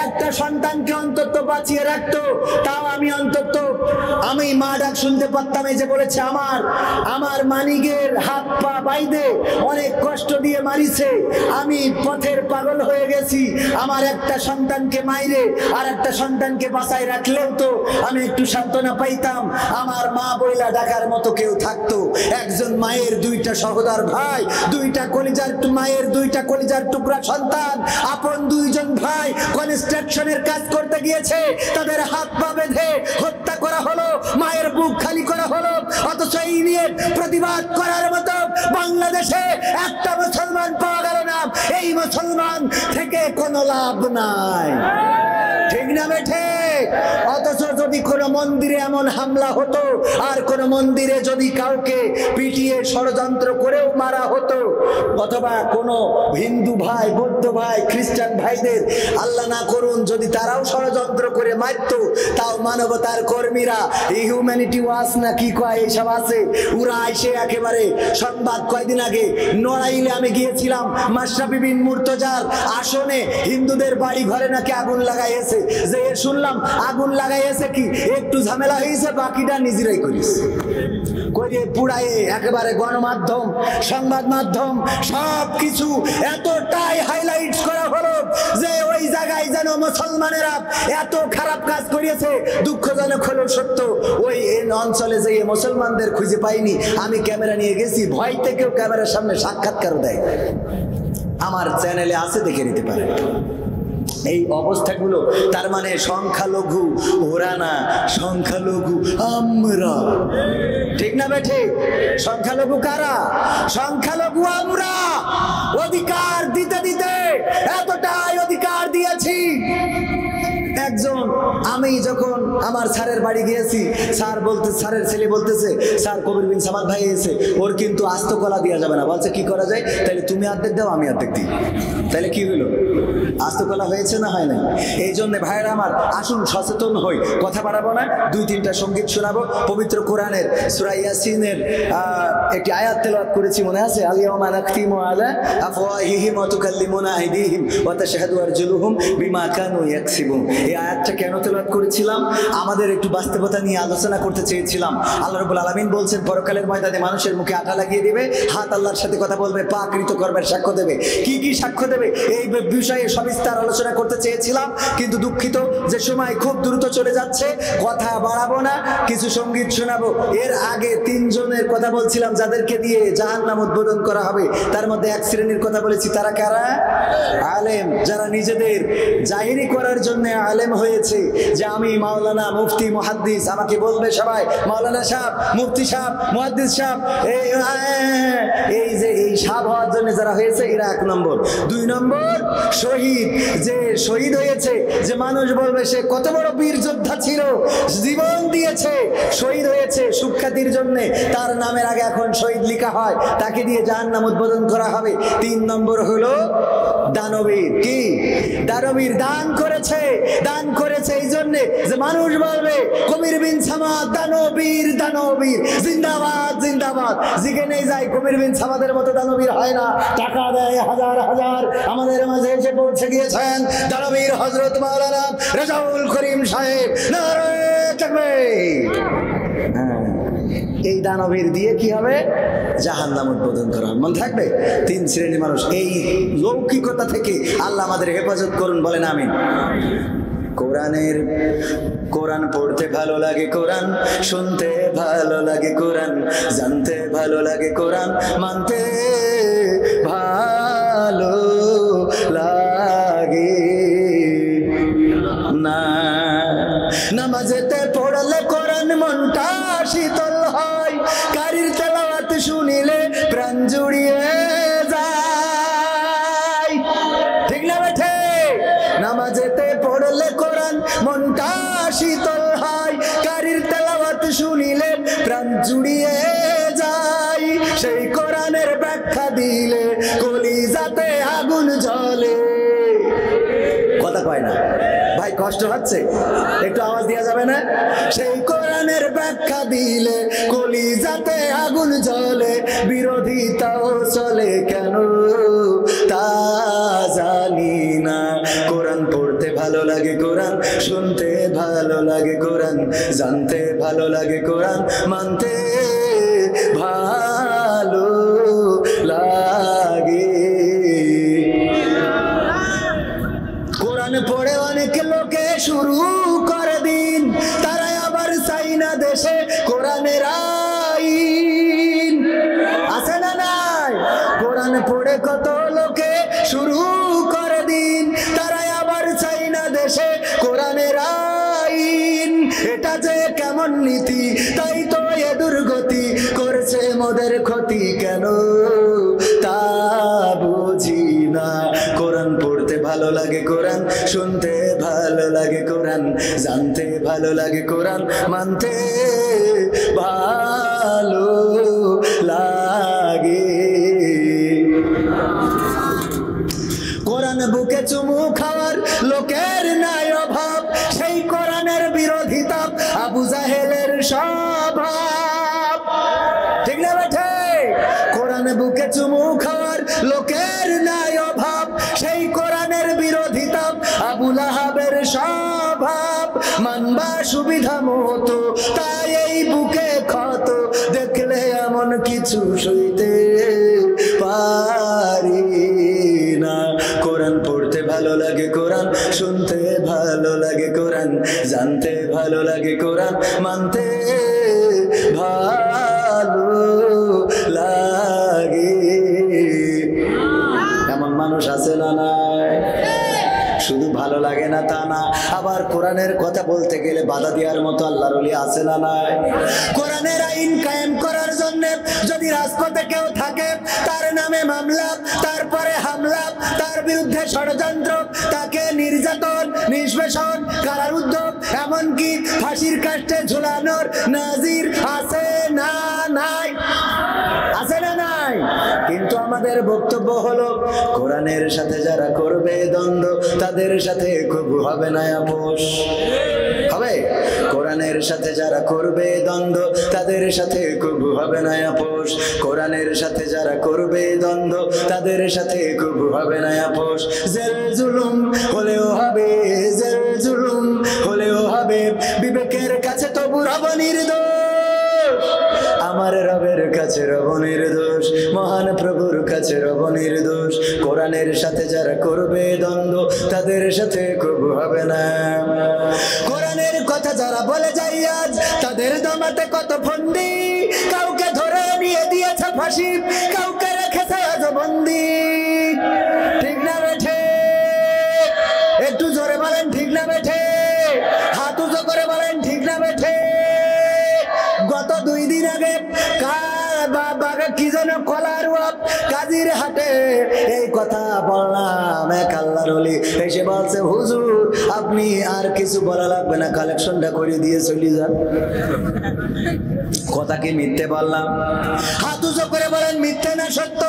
Speaker 1: একটা সন্তানকে অন্তত বাঁচিয়ে রাখতো, তাও আমি অন্তত আমি মা ডাক শুনতে পারতাম। এই যে বলেছে, আমার মানিকের হাত পা বাইদে অনেক কষ্ট দিয়ে মারিছে, আমি পথের পাগল হয়ে গেছি, আমার একটা সন্তানকে মাইরে আর একটা সন্তানকে বাঁচায় রাখলেও তো আমি একটু সান্ত্বনা পাইতাম। আমার মা বইলা ডাকার মতো কেউ থাকতো, একজন মায়ের দুইটা সহোদর ভাই, মায়ের দুইটা কলিজার টুকরা সন্তান, আপন দুইজন ভাই কনস্ট্রাকশনের কাজ করতে গিয়েছে, তাদের হাত পা বেঁধে হত্যা করা হলো, মায়ের বুক খালি করা হলো। অথচ এই নিয়ে প্রতিবাদ করার মতো বাংলাদেশে একটা মুসলমান পাওয়া গেল না। এই মুসলমান থেকে কোনো লাভ নাই, ঠিক না বেঠে? অথচ যদি কোনো মন্দিরে এমন হামলা হতো, আর কোনো মন্দিরে যদি কাউকে পিটিয়ে ষড়যন্ত্র করেও মারা হতো, অথবা কোনো হিন্দু ভাই, বৌদ্ধ ভাই, খ্রিস্টান ভাইদের আল্লাহ না করুন যদি তারাও ষড়যন্ত্র করে মারতো, তাও মানবতার কর্মীরা, হিউম্যানিটি ওয়াচ না কি কয় এইসব আছে, ওরা এসে একেবারে সংবাদ কয়দিন আগে নড়াইলে আমি গিয়েছিলাম, মাশরাফি বিন মুর্তজার আসনে হিন্দুদের বাড়ি ঘরে নাকি আগুন লাগাইছে, যে শুনলাম আগুন লাগাইছে কি একটু ঝামেলা হয়েছে, বাকিটা নিজেরাই করিস করে পুড়ায়ে একেবারে গণমাধ্যম, সংবাদ মাধ্যম সবকিছু এতটাই হাইলাইট করা হলো যে ওই জায়গায় যেন মুসলমানেরা এত খারাপ কাজ করিয়েছে। দুঃখজনক হলো সত্য, ওই অঞ্চলে যে মুসলমানদের খুঁজে পাইনি। আমি ক্যামেরা নিয়ে গেছি, ভয় থেকেও ক্যামেরার সামনে সাক্ষাৎকারও দেয়, আমার চ্যানেলে আছে, দেখে নিতে পারেন। এই অবস্থাগুলো, তার মানে সংখ্যালঘু ওরা না, সংখ্যালঘু আমরা, ঠিক না বেঠে? সংখ্যালঘু কারা? সংখ্যালঘু আমরা। অধিকার দিতে দিতে এতটাই অধিকার দিয়েছি। একজন, আমি যখন আমার স্যারের বাড়ি গিয়েছি, স্যারের ছেলে বলতেছে, স্যার কবির বিন সামাদ ভাই এসে, ওর কিন্তু আস্ত কলা দেওয়া যাবে না। বলছে কি করা যায়? তাহলে তুমি অর্ধেক দাও, আমি অর্ধেক দিই। তাহলে কি হলো? আস্ত কলা হয়েছে না হয় না? এই জন্য ভাইয়েরা আমার, আসুন সচেতন হই। কথা বাড়াবো না, 2-3টা সঙ্গীত শোনাবো। পবিত্র কোরআনের সূরা ইয়াসিনের একটি আয়াত তেলাওয়াত করেছি, মনে আছে? আল-ইয়াওমা নাখতিমু আলা আফওয়াহিহিম ওয়া তুকাল্লিমুনা আইদিহিম ওয়া তাশহাদু আরজুলুহুম বিমা কানু ইয়াকসিবুন। এই আয়াতটা কেন তেলাওয়াত করেছিলাম? আমাদের একটু বাস্তবতা নিয়ে আলোচনা করতে চেয়েছিলাম। আল্লাহ রাব্বুল আলামিন বলছেন, পরকালের ময়দানে মানুষের মুখে আটা লাগিয়ে দিবে, হাত আল্লাহর সাথে কথা বলবে, পা কৃতকর্মের সাক্ষ্য দেবে। কি কি সাক্ষ্য দেবে এই বিষয়ে সবিস্তার আলোচনা করতে চেয়েছিলাম, কিন্তু দুঃখিত যে সময় খুব দ্রুত চলে যাচ্ছে, কথা বাড়াবো না, কিছু সঙ্গীত শোনাবো। এর আগে 3 জনের কথা বলছিলাম যাদেরকে দিয়ে জাহান্নাম উদ্বোধন করা হবে, তার মধ্যে এক শ্রেণীর কথা বলেছি। তারা কারা? আলেম, যারা নিজেদের জাহিরি করার জন্য আলেম হয়েছে যে আমি মাওলানা, মুফতি, মুহাদ্দিস। আমাকে বলবে সবাই মাওলানা সাহেব, মুফতি সাহেব, মুহাদ্দিস সাহেব। এই যে এই সাহেব হওয়ার জন্য যারা হয়েছে, এরা 1 নম্বর। 2 নম্বর শহীদ, যে শহীদ হয়েছে, যে মানুষ বলবে সে কত বড় বীর যোদ্ধা ছিল, জীবন দিয়েছে, শহীদ হয়েছে সুখ্যাতির জন্য, তার নামের আগে এখন শহীদ লেখা হয়, তাকে দিয়ে জাহান্নাম উদ্বোধন করা হবে। 3 নম্বর হলো দানবীর। কি? দানবীর। দান করেছে এই জন্য যে মানুষ বলবে কবির বিন সামাদ দানবীর, দানবীর, জিন্দাবাদ জিন্দাবাদ। যেখানে যাই কবির বিন সামাদের মতো দানবীর হয় না। টাকা দেয় হাজার হাজার। আমাদের মাঝে এসে পৌঁছে গিয়েছেন দানবীর হযরত মাওলানা রেজাউল করিম সাহেব। নারে তাকবীর। এই দানবীর দিয়ে কি হবে? জাহান্নাম উদ্বোধন করা হবে। মনে থাকবে? 3 শ্রেণীর মানুষ। এই লৌকিকতা থেকে আল্লাহ আমাদের হেফাজত করুন, বলেন আমিন। কোরআন পড়তে ভালো লাগে, কোরআন শুনতে ভালো লাগে, কোরআন জানতে ভালো লাগে, কোরআন মানতে ভালো লাগে না। নামাজেতে পড়লে কোরআন মনটা শীতল হয়, কারির তেলাওয়াত শুনিলে প্রাণ জুড়িয়ে যায়, ঠিক না বেঠে? নামাজেতে পড়লে কোরআন মনটা শীতল হয়, কারির তেলাওয়াত শুনিলে প্রাণ জুড়িয়ে যায়। সেই কোরআনের ব্যাখ্যা দিলে কলিজাতে আগুন জ্বলে। কথা কয় না ভাই? কষ্ট হচ্ছে? একটু আওয়াজ দেওয়া যাবে না? সেই কোরআনের ব্যাখ্যা দিলে কলিজাতে আগুন জ্বলে, বিরোধিতাও চলে কেন তা জানি না। কোরআন পড়তে ভালো লাগে, কোরআন শুনতে ভালো লাগে, কোরআন জানতে ভালো লাগে, কোরআন মানতে ভালো লাগে। কোরআন পড়ে অনেক লোকে শুরু করে দিন, তারা আবার চাই না দেশে কোরআনের কোরআন পড়ে কত লোকে শুরু করে দিন, তারাই আবার চাই না দেশে কোরআনের আইন। এটা যে কেমন নীতি, তাই তো এ দুর্গতি করছে মোদের ক্ষতি, কেন তা বুঝি না। কোরআন পড়তে ভালো লাগে, কোরআন শুনতে ভালো লাগে, কোরআন জানতে ভালো লাগে, কোরআন মানতে ভালো লাগে। কোরআন বুকে চুমু খাওয়ার লোকের নাই অভাব, সেই কোরআনের বিরোধিতা আবু জাহেলের স্বভাব। ঠিক না বেঠে? কোরআন বুকে চুমু খাওয়ার লোকের নাই অভাব, সেই কোরআনের বিরোধিতা আবু লাহাবের স্বভাব। মানবা সুবিধা মতো, তাই এই বুকে ক্ষত, দেখলে এমন কিছু সইতে পারি না। কোরআন পড়তে ভালো লাগে, কোরআন শুনতে ভালো লাগে, কোরআন জানতে ভালো লাগে, কোরআন মানতে ভালো লাগে। এমন মানুষ আছে না নাই? শুধু ভালো লাগে না তা না, আবার কোরআনের কথা বলতে গেলে বাধা দেওয়ার মতো আল্লাহর ওলি আছে না নাই? কোরআনের আইন কায়েম করার জন্য যদি রাজপথে কেউ থাকে, তার নামে মামলা, তারপরে হামলা, তার বিরুদ্ধে ষড়যন্ত্র, তাকে নির্যাতন, নিষ্পেষণ, কারারুদ্ধ, এমনকি ফাঁসির কাষ্টে ঝুলানোর নাজির আছে না নাই? আছে না নাই? কিন্তু আমাদের বক্তব্য হলো, কোরআনের সাথে যারা করবে দ্বন্দ্ব, তাদের সাথে কবু হবে না আপোষ। হবে? কোরআনের সাথে যারা করবে দ্বন্দ্ব, তাদের সাথে কবু হবে না আপোষ। কোরআনের সাথে যারা করবে দ্বন্দ্ব, তাদের সাথে কবু হবে না আপোষ। জেল জুলুম হলেও হবে, জেল জুলুম হলেও হবে, বিবেকের কাছে তবু রব নির্দোষ। আমার রবের কাছে রব নির্দোষ, মহান প্রভুর কাছে রব নির্দোষ। কোরআনের সাথে যারা করবে দ্বন্দ্ব, তাদের সাথে কবু হবে না। কোরআনের কথা যারা বলে যায় আজ, তাদের দমাতে কত ফন্দি, কাউকে ধরে নিয়ে দিয়েছে ফাঁসি, কাউকে রেখেছে আজ বন্দি। ঠিক না বেঠে? একটু জোরে বলেন ঠিক না বেঠে? হাত উঁচু করে বলেন ঠিক না বেঠে? গত 2 দিন আগে কি যেন কলার কাজীর হাটে এই কথা বললাম, এক আল্লাহর ওলি এসে বলছে, হুজুর আপনি আর কিছু বলা লাগবে না, কালেকশনটা করে দিয়ে চলে যান। কথা কি মিথ্যে বললাম? হাত উঁচু করে বলেন মিথ্যে না সত্য?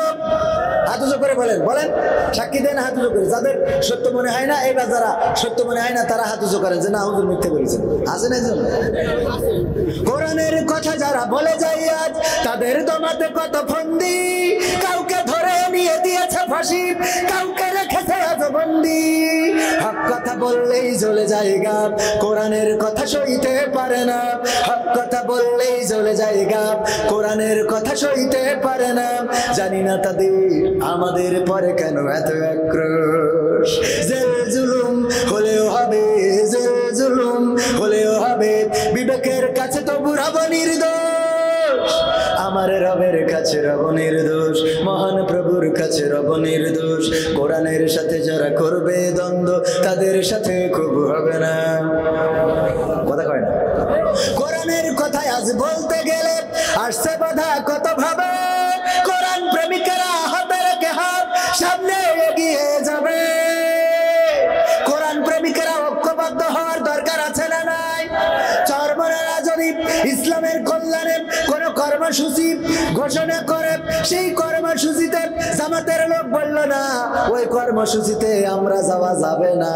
Speaker 1: হাত উঁচু করে বলেন, বলেন, সাক্ষী দেন হাত উঁচু করে। যাদের সত্য মনে হয় না, এবার যারা সত্য মনে হয় না, তারা হাত উঁচু করেন যে না হুজুর মিথ্যে বলেছেন। আছে না? কোরআনের কথা যারা বলে যায় আজ, তাদের দমাতে কত ফন্দি, কাউকে ধরে নিয়ে দিয়েছে ফাঁসি, কাউকে রেখেছে আজ বন্দি। হক কথা বললেই জ্বলে যায় গাব, কোরআনের কথা সইতে পারে না। হক কথা বললেই জ্বলে যায় গাব, কোরআনের কথা সইতে পারে না। জানি না তাদের আমাদের পরে কেন এত আক্রোশ। জেল জুলুম হলেও হবে, জেল জুলুম হলেও হবে, বিবেকের কাছে তবু রব নির্দোষ। আমার রবের কাছে রব নির্দোষ, মহান প্রভুর কাছে রব নির্দোষ। কোরআনের সাথে যারা করবে দ্বন্দ্ব, তাদের সাথে কবু হবে না। কথা কয় না? কোরআনের কথায় আজ বলতে গেলে আসছে বাধা কত ভাবে, কোরআন প্রেমিকেরা হাতে রেখে হাত সামনে এগিয়ে যাবে। কোরআন প্রেমিকেরা ঐক্যবদ্ধ হওয়ার দরকার আছে না নাই? চরমনারা যদি ইসলামের কল্যাণে কোন কর্মসূচি ঘোষণা করে, সেই কর্মসূচিতে জামাতের লোক বলল না ওই কর্মসূচিতে আমরা যাওয়া যাবে না,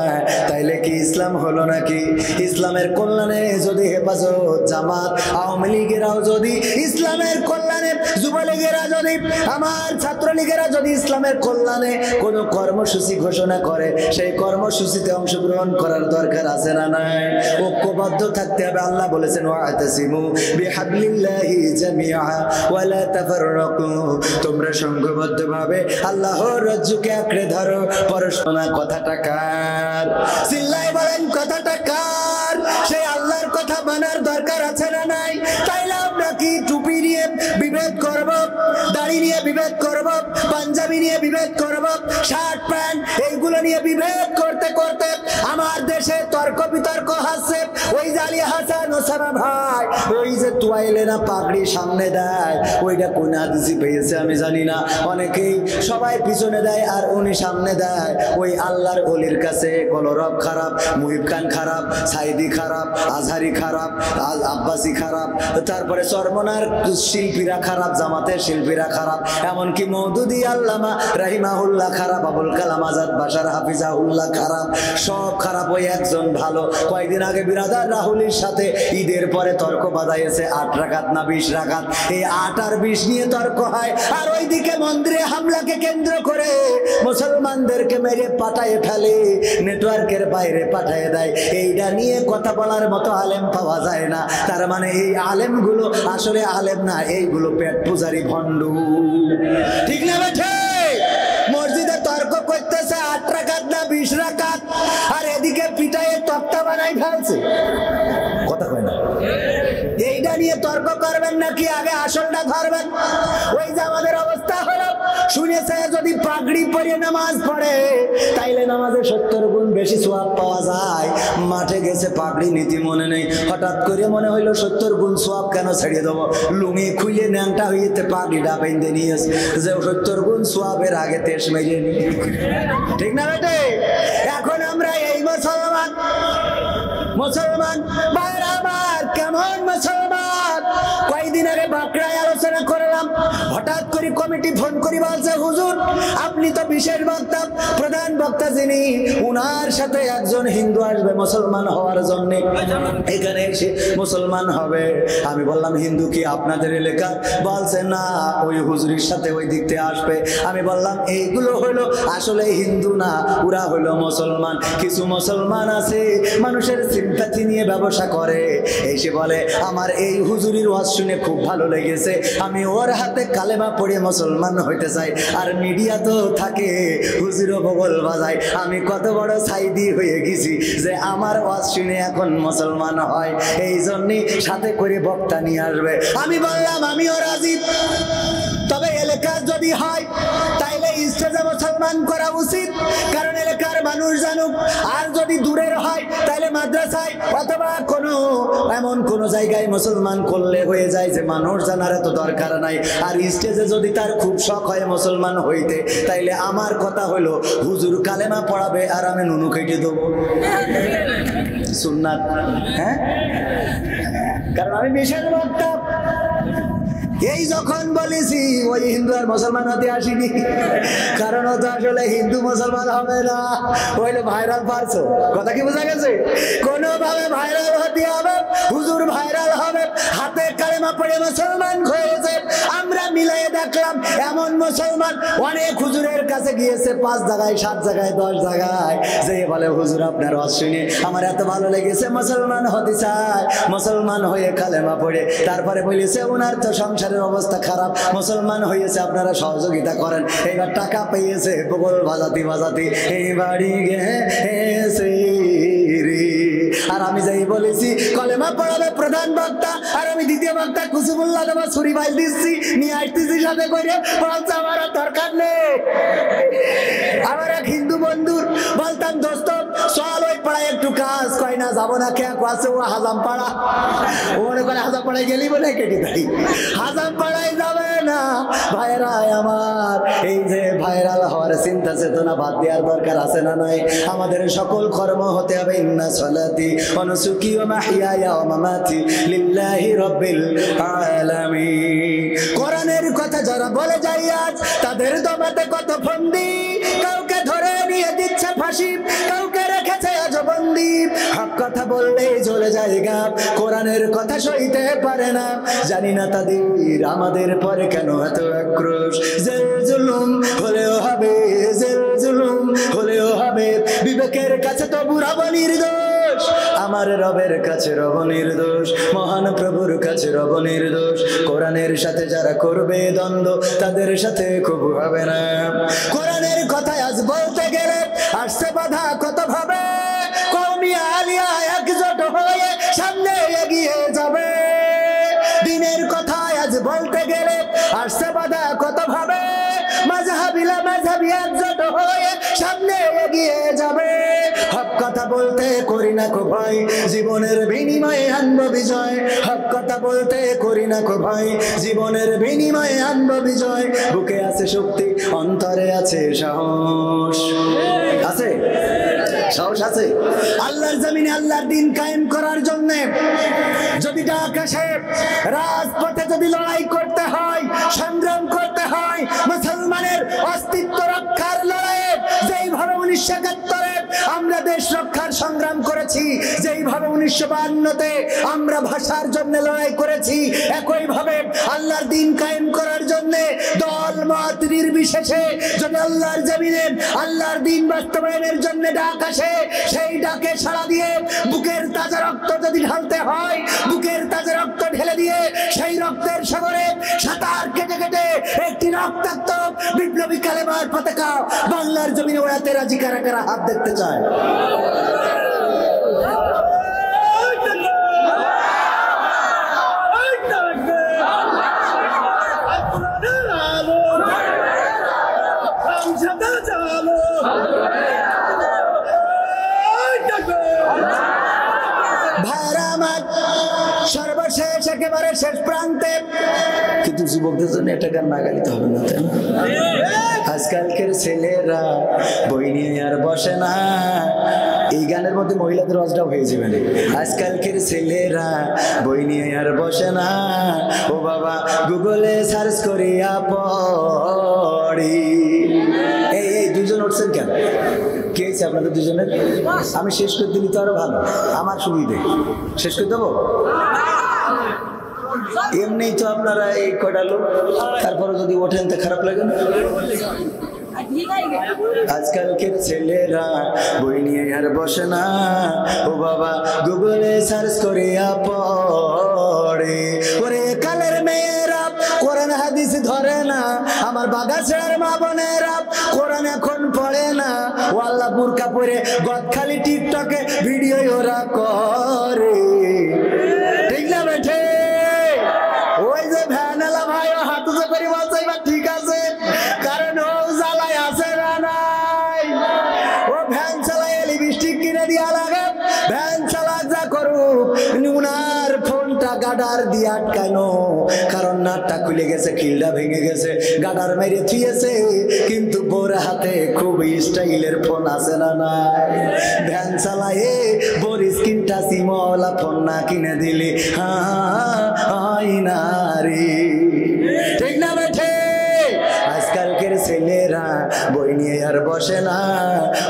Speaker 1: তাইলে কি ইসলাম হলো নাকি? ইসলামের কল্যাণে যদি হেফাজত, জামাত, আওয়ামী লীগেরাও যদি ইসলামের কল্যাণে, যুবলীগেরা যদি, আমার ছাত্রলীগেরা যদি ইসলামের কল্যাণে কোন কর্মসূচি ঘোষণা করে, সেই কর্মসূচিতে অংশগ্রহণ করার দরকার আছে না নাই? ঐক্যবদ্ধ থাকতে হবে। আল্লাহ বলেছেন ওয়াতাসিমু বিহাবলিল্লাহি জামিআ ওয়া লা তাফাররাকু, তোমরা সংঘবদ্ধভাবে আল্লাহর রজ্জুকে আঁকড়ে ধরো। পরশোনা কথাটা কার? চিল্লায় বলেন কথাটা কার? সেই আল্লাহর কথা মানার দরকার আছে না নাই? তাইলে আমরা কি টুপি নিয়ে বিভেদ করব, দাড়ি নিয়ে বিভেদ করব, পাঞ্জাবি পাঞ্জাবি নিয়ে বিভেদ করব, শার্ট প্যান্ট এইগুলো নিয়ে বিভেদ করতে করতে আমার দেশে তর্ক বিতর্ক হাসছে। ওই জালি হাসান ওসামা ভাই ওই যে তোয়াইলে না পাগড়ি সামনে দেয়, ওইটা কোন হাদিসে পেয়েছে আমি জানি না, অনেকেই সবাই পিছনে দেয় আর উনি সামনে দেয়। ওই আল্লাহর ওলির কাছে কলরব খারাপ, মুহিব খান খারাপ, সাইদি খারাপ, আজহারি খারাপ, আব্বাসী খারাপ, তারপরে চরমনার শিল্পীরা খারাপ, জামাতের শিল্পীরা খারাপ, এমনকি মওদুদি আল্লামা রাহিমাহুল্লাহ খারাপ, আবুল কালাম আজাদ বাশার হাফিজাহুল্লাহ খারাপ, সব খারাপ। ওই একজন ভালো। কয়েকদিন আগে বিরাদার রাহুলের সাথে ঈদের পরে তর্ক বাঁধাইছে 8 রাকাত না 20 রাকাত, এই 8 আর 20 নিয়ে তর্ক হয়। আর ওইদিকে মন্দিরে হামলাকে কেন্দ্র করে মুসলমানদেরকে মেরে পাঠায় ফেলে, নেটওয়ার্কের বাইরে পাঠিয়ে দেয়। এইটা নিয়ে কথা বলার মতো আলেম পাওয়া যায় না। তার মানে এই আলেমগুলো আসলে আলেম না, এইগুলো পেট পূজারি ভণ্ড। ঠিক না বেঠে? মসজিদে তর্ক করতেছে 8 রাকাত না 20 রাকাত, আর এদিকে পিটায়ে তক্তা বানাই ফেলছে। কথা কয় না? এইটা নিয়ে তর্ক করবেন নাকি আগে আসলটা ধরবেন? ওই যে আমাদের অবস্থা হলো, শুনেছে যদি পাগড়ি পরে নামাজ পড়ে তাইলে নামাজে 70 গুণ বেশি সওয়াব পাওয়া যায়। মাঠে গেছে পাগড়ি নীতি মনে নেই, হঠাৎ করে মনে হইলো 70 গুণ সওয়াব কেন ছেড়ে দেবো, লুঙ্গি খুলে ন্যাংটা হইতে পাগড়িটা বেঁধে নিয়েছে যে 70 গুণ সওয়াবের আগে তেজ মেরে নি। ঠিক না বেটে? এখন আমরা এই মুসলমান ভাইরা আমার, কেমন মুসলমান? কয়েকদিন আগে বাঁকড়ায় আলোচনা করলাম, হঠাৎ করে কমিটি ফোন করে বলছে হুজুর আপনি তো বিশেষ বক্তা, প্রধান বক্তা যিনি, উনার সাথে একজন হিন্দু আসবে মুসলমান হওয়ার জন্য, এখানে এসে মুসলমান হবে। আমি বললাম হিন্দু কি আপনাদের এলাকা? বলছে না, ওই হুজুরের সাথে ওই দিক থেকে আসবে। আমি বললাম এইগুলো হলো আসলে হিন্দু না, ওরা হলো মুসলমান। কিছু মুসলমান আছে মানুষের সিম্প্যাথি নিয়ে ব্যবসা করে, এসে বলে আমার এই হুজুরির ওয়াজ শুনে খুব ভালো লেগেছে, আমি ওর হাতে কালেমা পড়ে মুসলমান হইতে চাই। আর মিডিয়া তো থাকে, হুজুরও বগল বাজায়। আমি কত বড় সাইদি হয়ে গেছি যে আমার ওয়াজ শুনে এখন মুসলমান হয়, এই জন্যই সাথে করে বক্তা নিয়ে আসবে। আমি বললাম আমিও রাজি, তবে এলাকার যদি হয় তাইলে স্টেজে মুসলমান করা উচিত, কারণ এলাকার মানুষ জানুক। আর যদি দূরের হয় তাইলে মাদ্রাসায় অথবা কোনো এমন কোন জায়গায় মুসলমান করলে হয়ে যায় যে মানুষ জানার এত দরকার নাই। আর স্টেজে যদি তার খুব শখ হয় মুসলমান হইতে, তাইলে আমার কথা হলো হুজুর কালেমা পড়াবে আর আমি নুনু কেটে দেবো, সুন্নাত। হ্যাঁ, কারণ আমি বিশেষ বক্তা। এই যখন বলেছি ওই হিন্দু আর মুসলমান হতে আসিনি, কারণ ও তো আসলে হিন্দু মুসলমান হবে না, ওইলে ভাইরাল পারছো। কথা কি বোঝা গেছে? কোনোভাবে ভাইরাল হতে হবে, হুজুর ভাইরাল হবে, হাতে কালেমা পড়ে মুসলমান হয়েছে। আমরা মিলাই দেখলাম এমন মুসলমান অনেক হুজুরের কাছে গিয়েছে, 5 জায়গায় 7 জায়গায় 10 জায়গায়, যে বলে হুজুর আপনার ওয়াজ শুনে আমার এত ভালো লেগেছে, মুসলমান হতে চায়। মুসলমান হয়ে কালেমা পড়ে তারপরে বলেছে ওনার তো সংসারের অবস্থা খারাপ, মুসলমান হয়েছে, আপনারা সহযোগিতা করেন। এবার টাকা পেয়েছে, বগল বাজাতি বাজাতি এই বাড়ি গেছে রে। আর আমি যাই বলেছি কলেমা পড়াবে প্রধান বক্তা, আর আমি দ্বিতীয় বক্তা কুসুমুল্লাহ দেবো, ছুরি বাইল দিচ্ছি, নিয়ে আসতেছি সাথে করে, বলছে আমার দরকার নেই। আমার এক হিন্দু বন্ধুর বলতাম দোস্ত চল ওই পাড়ায় একটু কাজ, কয় না যাবো না, কে আছে ও হাজাম পাড়া, ও মনে করে হাজাম পাড়ায় গেলি বলে কেটে দেয়, হাজাম পাড়ায় যাবে না। ভাইরা আমার, এই যে ভাইরাল হওয়ার চিন্তা চেতনা বাদ দেওয়ার দরকার আছে না নাই? আমাদের সকল কর্ম হতে হবে ইন্না সালাতি ওয়া নুসুকি ওয়া মাহইয়ায়া ওয়া মামাতি লিল্লাহি রাব্বিল আলামিন। কোরআনের কথা যারা বলে যায় আজ, তাদের দমাতে কত ফন্দি, কাউকে ধরে নিয়ে দিচ্ছে ফাঁসি, কাউকে রেখেছে আজবন্দি। হক কথা বললেই চলে যায় গাব, কোরআনের কথা সইতে পারে না। জানি না তাদের আমাদের পরে কেন এত আক্রোশ। জেল জুলুম হলেও হবে, জেল জুলুম হলেও হবে, বিবেকের কাছে তো বুড়াবো নির্দোষ, আমার রবের কাছে রব নির্দোষ, মহান প্রভুর কাছে রব নির্দোষ। কোরআনের সাথে যারা করবে দ্বন্দ্ব, তাদের সাথে খুব হবে না। কোরআনের কথা আজ বলতে গেলে আসছে বাধা কত ভাবে, কওমি আলিয়া একজোট হয়ে সামনে এগিয়ে যাবে। দিনের কথা আজ বলতে গেলে আসছে বাধা কত ভাবে, মাযহাবিলা করি না কো ভয়, জীবনের বিনিময়ে আনব বিজয়। হক কথা বলতে করি না কো ভয়, জীবনের বিনিময়ে আনব বিজয়। বুকে আছে শক্তি, অন্তরে আছে সাহস। আছে সাহস আছে। আল্লাহর জমিনে আল্লাহর দিন কায়েম করার জন্য যদি আকাশে রাজপথে যদি লড়াই করতে হয়, সংগ্রাম করতে হয়, মুসলমানের অস্তিত্ব রক্ষার লড়াইয়ে যেইভাবে 1971-এ আমরা দেশ রক্ষার সংগ্রাম করেছি, যেইভাবে 1952-তে আমরা ভাষার জন্য লড়াই করেছি, একইভাবে আল্লাহর দিন কায়েম করার জন্য দল মত নির্বিশেষে যদি আল্লাহর জমিনে আল্লাহর দিন বাস্তবায়নের জন্য ডাক আসে, সেই ডাকে সাড়া দিয়ে বুকের তাজা রক্ত যদি ঢালতে হয়, বুকের তাজা রক্ত ঢেলে দিয়ে সেই রক্তের সাগরে সাঁতার কেটে কেটে একটি রক্তাক্ত বিপ্লবী কালেমার পতাকা বাংলার জমিনে ওড়াতে রাজি কারা কারা হাত দেখতে চায়? সর্বশেষ একেবারে শেষ প্রান্তে, কিন্তু যুবকদের জন্য একটা গান না গাইতে হবে না, তাই না? আজকালকের ছেলেরা বই নিয়ে আর বসে না। এই গানের মধ্যে মহিলাদের ওয়াজটাও হয়ে যাবে না। আজকালকের ছেলেরা বই নিয়ে আর বসে না, ও বাবা গুগলে সার্চ করিয়া পড়ি। এই দুজন উঠছেন কেন? কে হয়েছে আপনাদের দুজনের? আমি শেষ করে দিলি তো আরো ভালো, আমার সুবিধে। শেষ করে দেবো? এমনি তো আপনারা এই কটা লোক, তারপরে যদি ওঠেন তো খারাপ লাগে না। আজকালকের ছেলেরা বই নিয়ে আর বসে না, ও বাবা গুগলে সার্চ করিয়া পড়ে। ওরে কালের মেয়েরা কোরআন হাদিস ধরে না, আমার বাগাছের মা বোনেরা কোরআন এখন পড়ে না। ও আল্লাহ বুরকা পরে গদখালি টিকটকে ভিডিও ওরা করে, ঠিক না বেঠে? ওই যে ভ্যানালা ভাই হাত উঁচু করে বলছে এবার ঠিক আছে, কারণ ও জ্বালায় আছে না নাই। ও ভ্যান চালায় লিপস্টিক কিনে দিয়া লাগে, ভ্যান চালা যা করুক, উনার ফোনটা গাডার দিয়ে আটকানো, কারণ নাটটা খুলে গেছে, খিলটা ভেঙে গেছে, গাডার মেরে থুয়েছে, কিন্তু বোর হাতে খুব স্টাইলের ফোন আছে না নাই। ভ্যান চালায় বোর স্ক্রিন টাচ ইমওয়ালা ফোন না কিনে দিলি হাই না রে, ঠিক না বেঠে? আজকালকের ছেলেরা বই নিয়ে আর বসে না,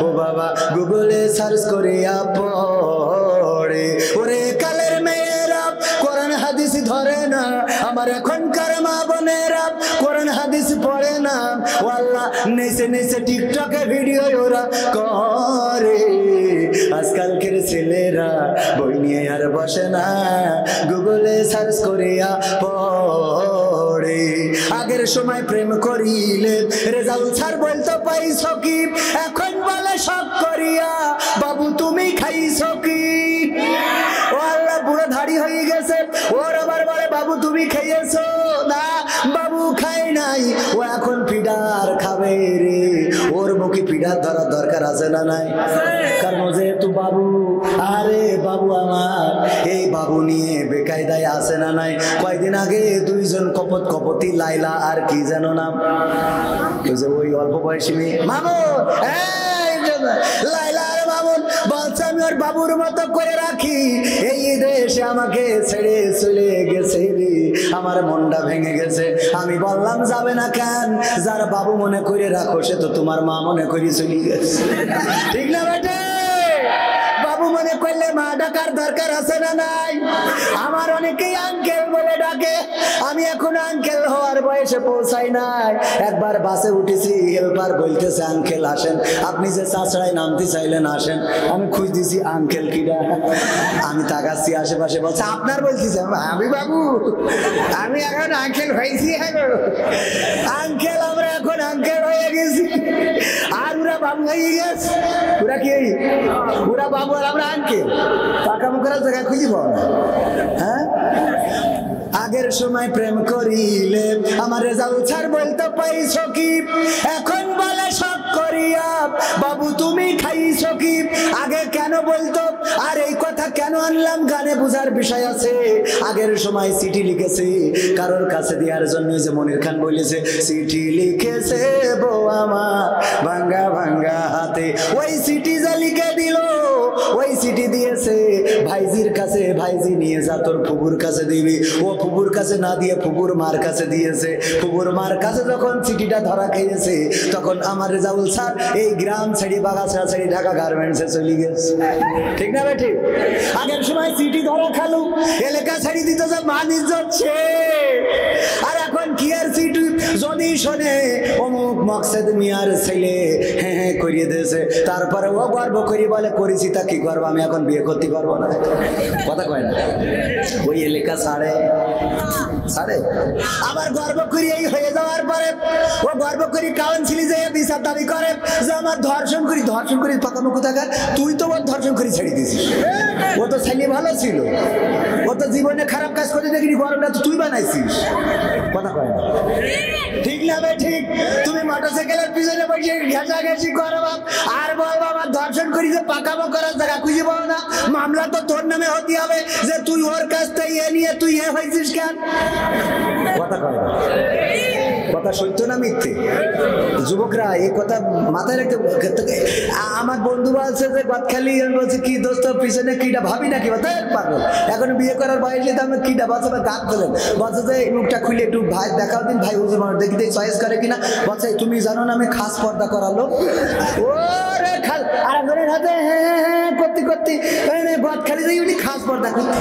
Speaker 1: ও বাবা গুগলে সার্চ করিয়া পড়ে। ওরে কালের মেয়েরা কোরআন হাদিস ধরে না, আমার এখনকার মা বোনেরা কোরআন হাদিস পড়ে না। ও আল্লাহ নেচে নেচে টিকটকে ভিডিও ওরা করে। আজকালকের ছেলেরা বই নিয়ে আর বসে না, গুগলে সার্চ করিয়া পড়ে। আগের সময় প্রেম করিলে রেজাল্ট ছাড় বলতো পাইছো কি, এখন বলে শখ করিয়া বাবু তুমি খাইছো কি। ও আল্লাহ বুড়ো ধাড়ি হয়ে গেছে, ওর আবার বলে বাবু তুমি খাইয়েছো না, বাবু খাই নাই। ও এখন পিডার খাবে রে, ওর মুখে পিডার ধরার দরকার আছে না নাই? কারণ যেহেতু বাবু, আরে বাবু আমার, এই বাবু নিয়ে বেকায়দায় আছে না নাই? কয়দিন আগে দুইজন কপতি লাইলা আর কি যেন নাম, ওই অল্প বয়সী মেয়ে মামুন, লাইলা আর মামুন বলছে আমি ওর বাবুর মতো করে রাখি, এই দেশে আমাকে ছেড়ে চলে গেছে রে, আমার মনটা ভেঙে গেছে। আমি বললাম যাবে না কেন, যার বাবু মনে করে রাখো সে তো তোমার মা মনে করে চলে গেছে, ঠিক না বেটে? বাবু মনে করলে মা ডাকার দরকার আছে না নাই? আমার অনেকেই আঙ্কেল বলে ডাকে, আমি এখন আঙ্কেল হওয়ার বয়সে পৌঁছাই নাই। একবার বাসে উঠেছি, হেল্পার বলতেছে আঙ্কেল আসেন, আপনি যে চাষড়ায় নামতে চাইলেন আসেন। আমি খুঁজ দিছি আঙ্কেল কিরা, আমি তাকাচ্ছি আশেপাশে, বলছে আপনার বলতেছে। আমি বাবু আমি এখন আঙ্কেল হয়েছি, আঙ্কেল আমরা এখন আঙ্কেল হয়ে গেছি, আর ওরা বাবু হয়ে গেছে। ওরা কি ওরা বাবু আর আমরা আঙ্কেল, পাকা মুখের জায়গায় খুঁজি পাও না। হ্যাঁ, আগের সময় প্রেম করিলে আমার রেজাল্ট ছাড় বলতে পাইছো কি, এখন বলে শখ করিয়া করিয়া বাবু তুমি খাইছো কি? আগে কেন বলতো? আর এই কথা কেন আনলাম? গানে বোঝার বিষয় আছে। আগের সময় চিঠি লিখেছে কারোর কাছে দেওয়ার জন্য, যে মনির খান বলেছে চিঠি লিখেছে বউ আমার ভাঙ্গা ভাঙ্গা হাতে, ওই চিঠি যা লিখে দিল, ওই চিঠি দিয়েছে ভাইজির কাছে, ভাইজি নিয়ে যা তোর ফুপুর কাছে দিবি। ও ফুপুর কাছে না দিয়ে ফুপুর মার কাছে দিয়েছে। ফুপুর মার কাছে যখন চিঠিটা ধরা খেয়েছে, তখন আমার রেজাউল স্যার এই গ্রাম ছেড়ে বাগাছড়া ছেড়ে ঢাকা গার্মেন্টসে চলে গেছে। ঠিক না বেঠিক? আগের সময় চিঠি ধরা খালু, এলাকা ছেড়ে দিত যে মান ইজ্জত ছে। আর এখন কি আর চিঠি যদি শোনে অমুক মকসেদ মিয়ার ছেলে হ্যাঁ হ্যাঁ করিয়ে দিয়েছে, তারপরে ও গর্ব করি বলে করেছি তা কি করবো, আমি এখন বিয়ে করতে পারবো না। কথা কয় না? ওই এলাকা ছাড়ে ছাড়ে। আবার গর্ব করি এই হয়ে যাওয়ার পরে ও গর্ব করি কাউন্সিলে যে বিচার দাবি করে যে আমার ধর্ষণ করি পাকানো কোথাকার, তুই তো ওর ধর্ষণ করি ছেড়ে দিয়েছিস। ও তো ছেলে ভালো ছিল, ও তো জীবনে খারাপ কাজ করে দেখিনি, গরমটা তো তুই বানাইছিস। কথা কয় না? ঠিক না বে ঠিক? তুমি মোটরসাইকেলের পিছনে বসে ঘেঁষাঘেঁষি করো আর বলবো আমার ধর্ষণ করি, যে পাকামো করার জায়গা খুঁজে পাবো না। মামলা তো তোর নামে হতে হবে যে তুই ওর কাছ থেকে এ নিয়ে তুই এ হয়েছিস কেন? কথা কয় না? কথা সত্য না মিথ্যে? যুবকরা এই কথা মাথায় রাখতে। আমার বন্ধু বলছে যে গদখালি, বলছে কি দোস্ত পিছনে কিটা ভাবি নাকি? পাগল, এখন বিয়ে করার বয়সে তো আমি কিটা বাঁচা গান তোলেন। বলছে যে এই মুখটা খুলে একটু ভাই দেখাও দিন, ভাই হুজুর মানুষ দেখি চয়েস করে কিনা। বলছে তুমি জানো না আমি খাস পর্দা করালো। ওরে খাল আর একজনের হাতে হ্যাঁ হ্যাঁ করতে করতে গদখালি যাই উনি খাস পর্দা করতে।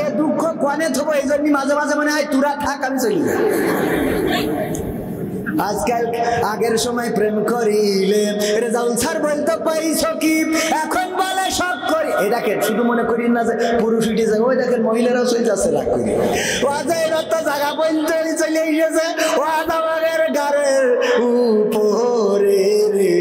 Speaker 1: এ দুঃখ কনে থবো, এই জন্য মাঝে মাঝে মনে হয় তুরা থাক আমি চলি যাই। আজকাল আগের সময় প্রেম করিলে রেজাউল স্যার বলতো পাইছো কি, এখন বলে সব করি। এই দেখেন শুধু মনে করি না যে পুরুষ উঠে যায়, ওই দেখেন মহিলারাও চলে যাচ্ছে রাগ করি। ও আজাইরা তো জায়গা পর্যন্ত চলে এসেছে, ও আদাবাগের গাড়ের উপরে রে।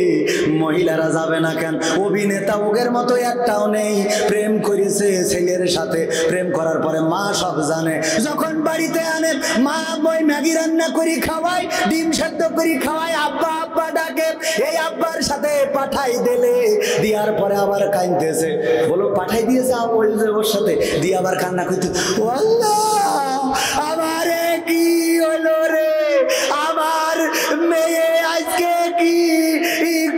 Speaker 1: মহিলারা যাবে না কেন? অভিনেতা ওগের মতো একটাও নেই। প্রেম করেছে ছেলের সাথে, প্রেম করার পরে মা সব জানে। যখন বাড়িতে আনে মা ওই ম্যাগি রান্না করি খাওয়াই, ডিম সেদ্ধ করি খাওয়াই, আব্বা আব্বা ডাকে। এই আব্বার সাথে পাঠাই দিলে, দিয়ার পরে আবার কাঁদতেছে। বলো পাঠাই দিয়েছে ওর সাথে দিয়ে আবার কান্না করতে, ও আল্লাহ আমারে কি হলো রে, আমার মেয়ে আজকে কি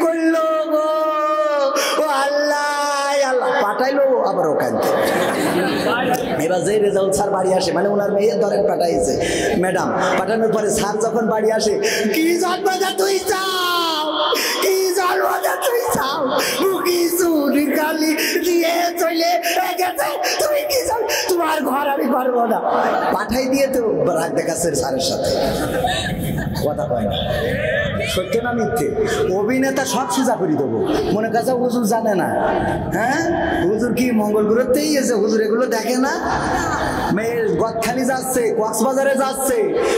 Speaker 1: করলো গো, ও আল্লাহ আল্লাহ পাঠাইলো আবার ও কাঁদতে। এবার যে রেজাউল স্যার বাড়ি আসে, মানে ওনার মেয়ে ধরেন পাঠাইছে ম্যাডাম, পাঠানোর পরে স্যার যখন বাড়ি আসে, কি জন্মটা তুই চাও, কি জন্মটা তুই চাও, মুখি চুরি গালি দিয়ে চলে গেছে, তুমি কি চাও, তোমার ঘর আমি করবো না। পাঠাই দিয়ে তো রাগ দেখাচ্ছে স্যারের সাথে। কথা কয় না? সত্য না মিথ্যে? অভিনেতা সব সোজা করে দেবো। মনে কাছে হুজুর জানে না? হ্যাঁ হুজুর কি মঙ্গল গ্রহতেই এসে হুজুর এগুলো দেখে না? মেয়ে গদখালি যাচ্ছে, কক্সবাজারে যাচ্ছে,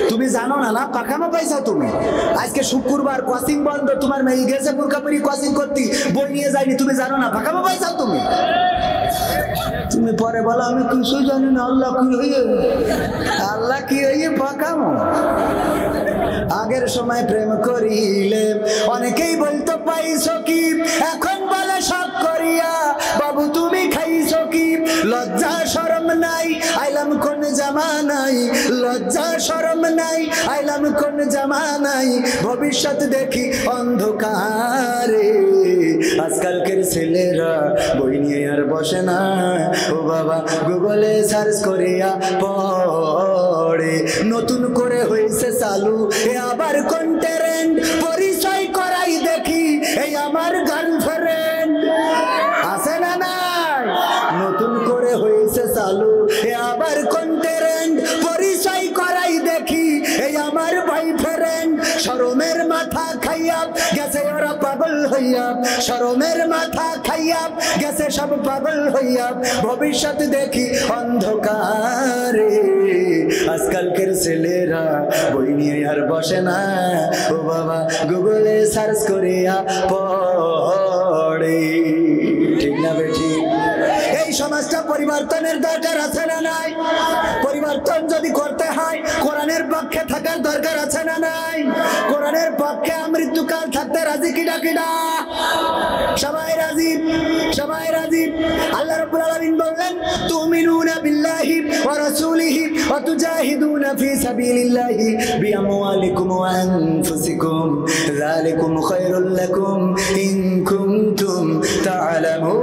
Speaker 1: তুমি জানো না? না পাখামো পাইছো তুমি? আজকে শুক্রবার কোচিং বন্ধ, তোমার মেয়ে গেছে বোরকাপুরি কোচিং করতে, বই নিয়ে যায়নি, তুমি জানো না? পাখামো পাইছো তুমি? তুমি পরে বলো আমি কিছু জানি না, আল্লাহ কি হইয়ে, আল্লাহ কি হইয়ে পাকামো। আগের সময় প্রেম করিলে অনেকেই বলতো পাইছো কি, এখন বলে সব করিয়া বাবু তুমি খাইছো কি। লজ্জা শরম নাই আইলাম কোন জামানাই, লজ্জা শরম নাই আইলাম কোন জামানাই, ভবিষ্যৎ দেখি অন্ধকারে। আজকালকের ছেলেরা বই নিয়ে আর বসে না, ও বাবা গুগলে সার্চ করিয়া পড়ে। নতুন করে হয়েছে চালু এ আবার কোন ট্রেন্ড, পরিচয় করাই দেখি এই আমার গার্লফ্রেন্ড। আছে না নাই? নতুন করে হয়েছে চালু এ আবার কোন ট্রেন্ড, পরিচয় করাই দেখি এই আমার বয়ফ্রেন্ড। শরমের মাথা খাইয়া গেছে ওরা পাগল হইয়া, শরমের মাথা খাইয়া গেছে সব পাগল হইয়া, ভবিষ্যৎ দেখি অন্ধকারে। আজকালকের ছেলেরা বই নিয়ে আর বসে না, ও বাবা গুগলে সার্চ করিয়া পড়ে। ঠিক না বেঠি? এই সময় সমাজটা পরিবর্তনের দরকার আছে না নাই? পরিবর্তন যদি করতে হয় কোরআনের পক্ষে থাকার দরকার আছে না নাই? কোরআনের পক্ষে মৃত্যুকাল থাকতে রাজি কিনা কিনা? সবাই রাজি, সবাই রাজি। আল্লাহ রাব্বুল আলামিন বললেন তুমিনুনা বিল্লাহি ওয়া রাসূলিহি ওয়া তুজাহিদুনা ফি সাবিলিল্লাহি বিআমওয়ালিকুম ওয়া আনফুসিকুম যালিকুম খায়রুল লাকুম ইন কুনতুম তা'লামুন।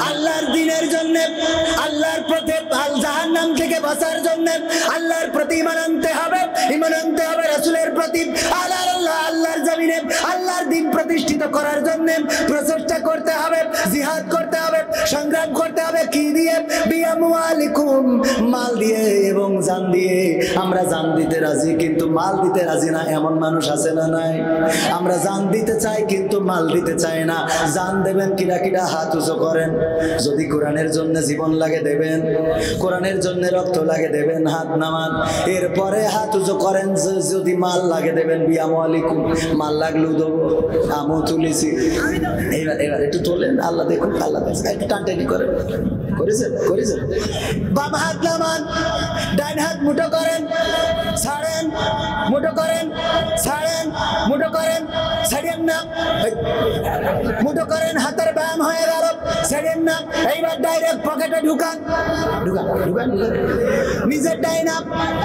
Speaker 1: আল্লাহর দ্বীনের জন্য, আল্লাহর পথে জাহান্নাম থেকে বাঁচার জন্য আল্লাহর প্রতি ঈমান আনতে হবে, ঈমান আনতে হবে রাসূলের প্রতি। আল্লাহর জমিনে আল্লাহর দ্বীন প্রতিষ্ঠিত করার জন্য প্রচেষ্টা করতে হবে, জিহাদ করতে হবে, সংগ্রাম করতে হবে। কি দিয়ে? বিআমওয়ালিকুম, মাল দিয়ে এবং জান দিয়ে। আমরা জান দিতে রাজি কিন্তু মাল দিতে রাজি না, এমন মানুষ আছে না নাই? আমরা জান দিতে চাই কিন্তু মাল দিতে চাই না। জান দেবেন কিনা কিনা হাত উঁচু করেন। যদি কোরআনের জন্য জীবন লাগে দেবেন, কোরআনের জন্য রক্ত লাগে দেবেন, হাত নামান। এরপরে হাত উঁচু করেন যদি মাল লাগে দেবেন। বিআমওয়ালিকুম, মাল লাগলেও দেবো, আমও তুলেছি। এবার এবার একটু তোলেন, আল্লাহ দেখুন, আল্লাহ একটু টানটানি করেন। করেছেন করেছেন। বাম হাত নামান, ডান হাত মুঠো করেন, ছাড়েন, মুঠো করেন, ছাড়েন, মুঠো করেন, ছাড়েন না, মুঠো করেন। হাতের ব্যায়াম হয়ে গেল, ছাড়েন না। এইবার ডাইরেক্ট পকেটে ঢুকান, ঢুকান ঢুকান ঢুকান। নিজেরটাই না,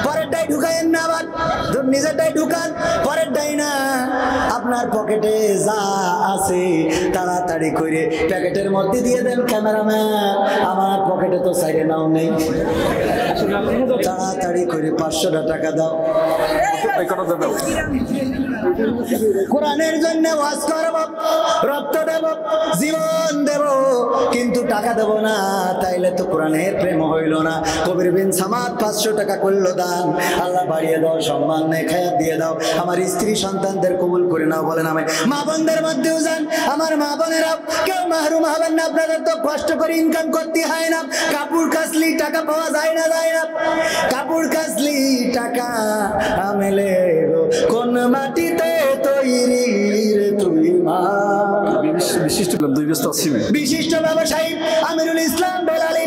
Speaker 1: পরেরটাই ঢুকাইন না। আবার নিজেরটাই ঢুকান, পরেরটাই না। আপনার পকেটে যা আছে তাড়াতাড়ি করে প্যাকেটের মধ্যে দিয়ে দেন। ক্যামেরাম্যান, আমার পকেটে তো সাইডে নাও নেই, তাড়াতাড়ি করে 500 টাকা দাও। কোরআনের জন্য ওয়াজ করব, রক্ত দেব, জীবন দেব, কিন্তু টাকা দেব না। তাইলে তো কোরআনের প্রেম হইল না। কবির বিন সামাদ 500 টাকা করলো দান। আল্লাহ বাড়িয়ে দাও, সম্মান নেই, খায়াত দিয়ে দাও। আমার স্ত্রী সন্তানদের কবুল করে নাও। বলেন আমি মা বোনদের মধ্যেও যান, আমার মা বোনেরা কেউ মাহরুম হবেন না। আপনাদের তো কষ্ট করে ইনকাম করতে হয় না। কাপড় কাচলি টাকা পাওয়া যায় না, যায় না। কাপড় কাচলি টাকা মেলে কোন মাটিতে তৈরি রে তুই মা। বিশিষ্ট ব্যবসায়ী আমিরুল ইসলাম বেলালী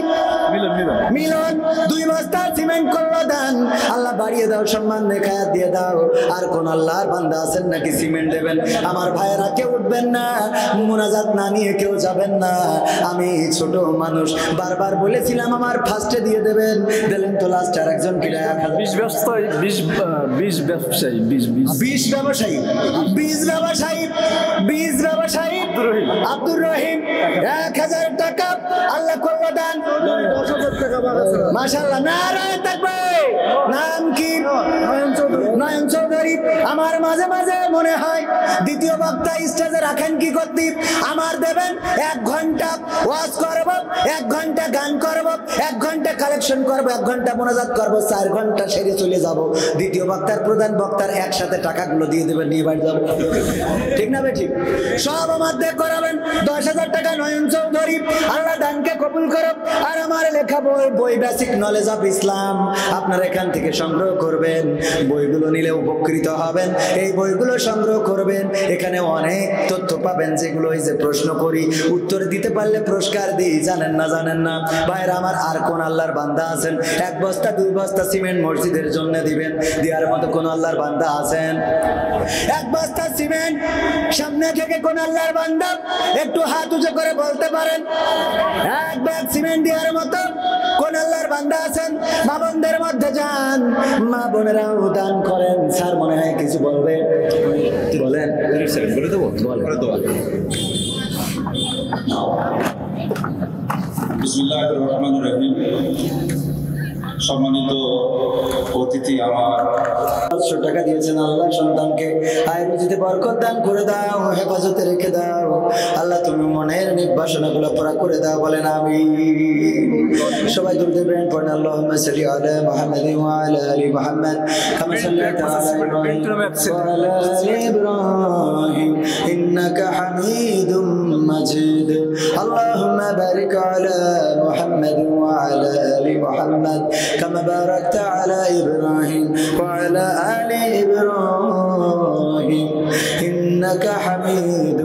Speaker 1: মিলন 2 বস্তা সিমেন্ট করলো দান। আল্লাহ বাড়িয়ে দাও, সম্মান দেখায় দিয়ে দাও। আর কোন আল্লাহর বান্দা আছেন নাকি সিমেন্ট দেবেন? আমার ভাইয়েরা কেউ উঠবেন না, মুনাজাত না নিয়ে কেউ যাবেন না। আমি ছোট মানুষ, বারবার বলেছিলাম আমার ফার্স্টে দিয়ে দেবেন, দিলেন তো লাস্ট আর একজন কিনা
Speaker 2: 20 ব্যবসায়ী, 20 ব্যবসায়ী,
Speaker 1: 20 ব্যবসায়ী, 20 ব্যবসায়ী, 20 ব্যবসায়ী আব্দুর রহিম 1000 টাকা আল্লাহ করলো দান। মাশাআল্লাহ, নারায়ে তাকবীর। নাম কি? নয়ন চৌধুরী। আমার মাঝে মাঝে মনে হয় দ্বিতীয় বক্তা স্টেজে রাখেন কি করতে? আমার দেবেন 1 ঘন্টা ওয়াজ করব, 1 ঘন্টা গান করব, 1 ঘন্টা কালেকশন করব, 1 ঘন্টা মোনাজাত করব, 4 ঘন্টা সেরে চলে যাব। দ্বিতীয় বক্তার প্রধান বক্তার একসাথে টাকাগুলো দিয়ে দেবেন, নিয়ে বাড়ি যাব। ঠিক না ঠিক? সব আমার দিয়ে করাবেন। 10,000 টাকা নয়ন চৌধুরী। আল্লাহ দানকে কবুল করো। আর আমার লেখা বই বেসিক নলেজ অফ ইসলাম আপনারা এখান থেকে সংগ্রহ করবেন। বইগুলো নিলে উপকৃত হবেন। এই বইগুলো সংগ্রহ করবেন, এখানে অনেক তথ্য পাবেন যেগুলো এই যে প্রশ্ন করি, উত্তর দিতে পারলে পুরস্কার দিই। জানেন না, জানেন না ভাইরা আমার? আর কোন আল্লাহর বান্দা আছেন 1 বস্তা 2 বস্তা সিমেন্ট মসজিদের জন্য দিবেন? দেওয়ার মতো কোন আল্লাহর বান্দা আছেন? 1 বস্তা সিমেন্ট সামনে থেকে কোন আল্লাহর বান্দা একটু হাত উঁচু করে বলতে পারেন? 1 ব্যাগ সিমেন্ট দেওয়ার মতো কোন আল্লাহর বান্দা আছেন? মা বোনদের মধ্যে যান, মা বোনেরাও দান করেন। স্যার মনে হয় কিছু বলবে, বলেন। বলে দেবো,
Speaker 3: বিসমিল্লাহির রহমানির রহিম। সম্মানিত অতিথি, আমার
Speaker 1: 500 টাকা দিয়েছেন আল্লাহ সন্তানকে আয় রুজিতে বরকত দান করে দাও, হেফাজতে রেখে দাও। আল্লাহ তুমি মনের নেক বাসনাগুলো পুরা করে দাও। বলেন আমিন। সবাই দরুদ ইব্রাহিম পড়েন। আল্লাহুম্মা সাল্লি আলা মুহাম্মাদ ওয়া আলা আলি মুহাম্মাদ কামা সাল্লাইতা আলা ইব্রাহিম ওয়া আলা আলি ইব্রাহিম ইন্নাকা হামিদুম মাজিদ। আল্লাহুম্মা বারিক আলা মুহাম্মাদ ওয়া আলা আলি মুহাম্মাদ কামা বারাকতা আলা ইব্রাহিম ওয়া আলা আলি ইব্রাহিম ইন্নাকা হামিদুম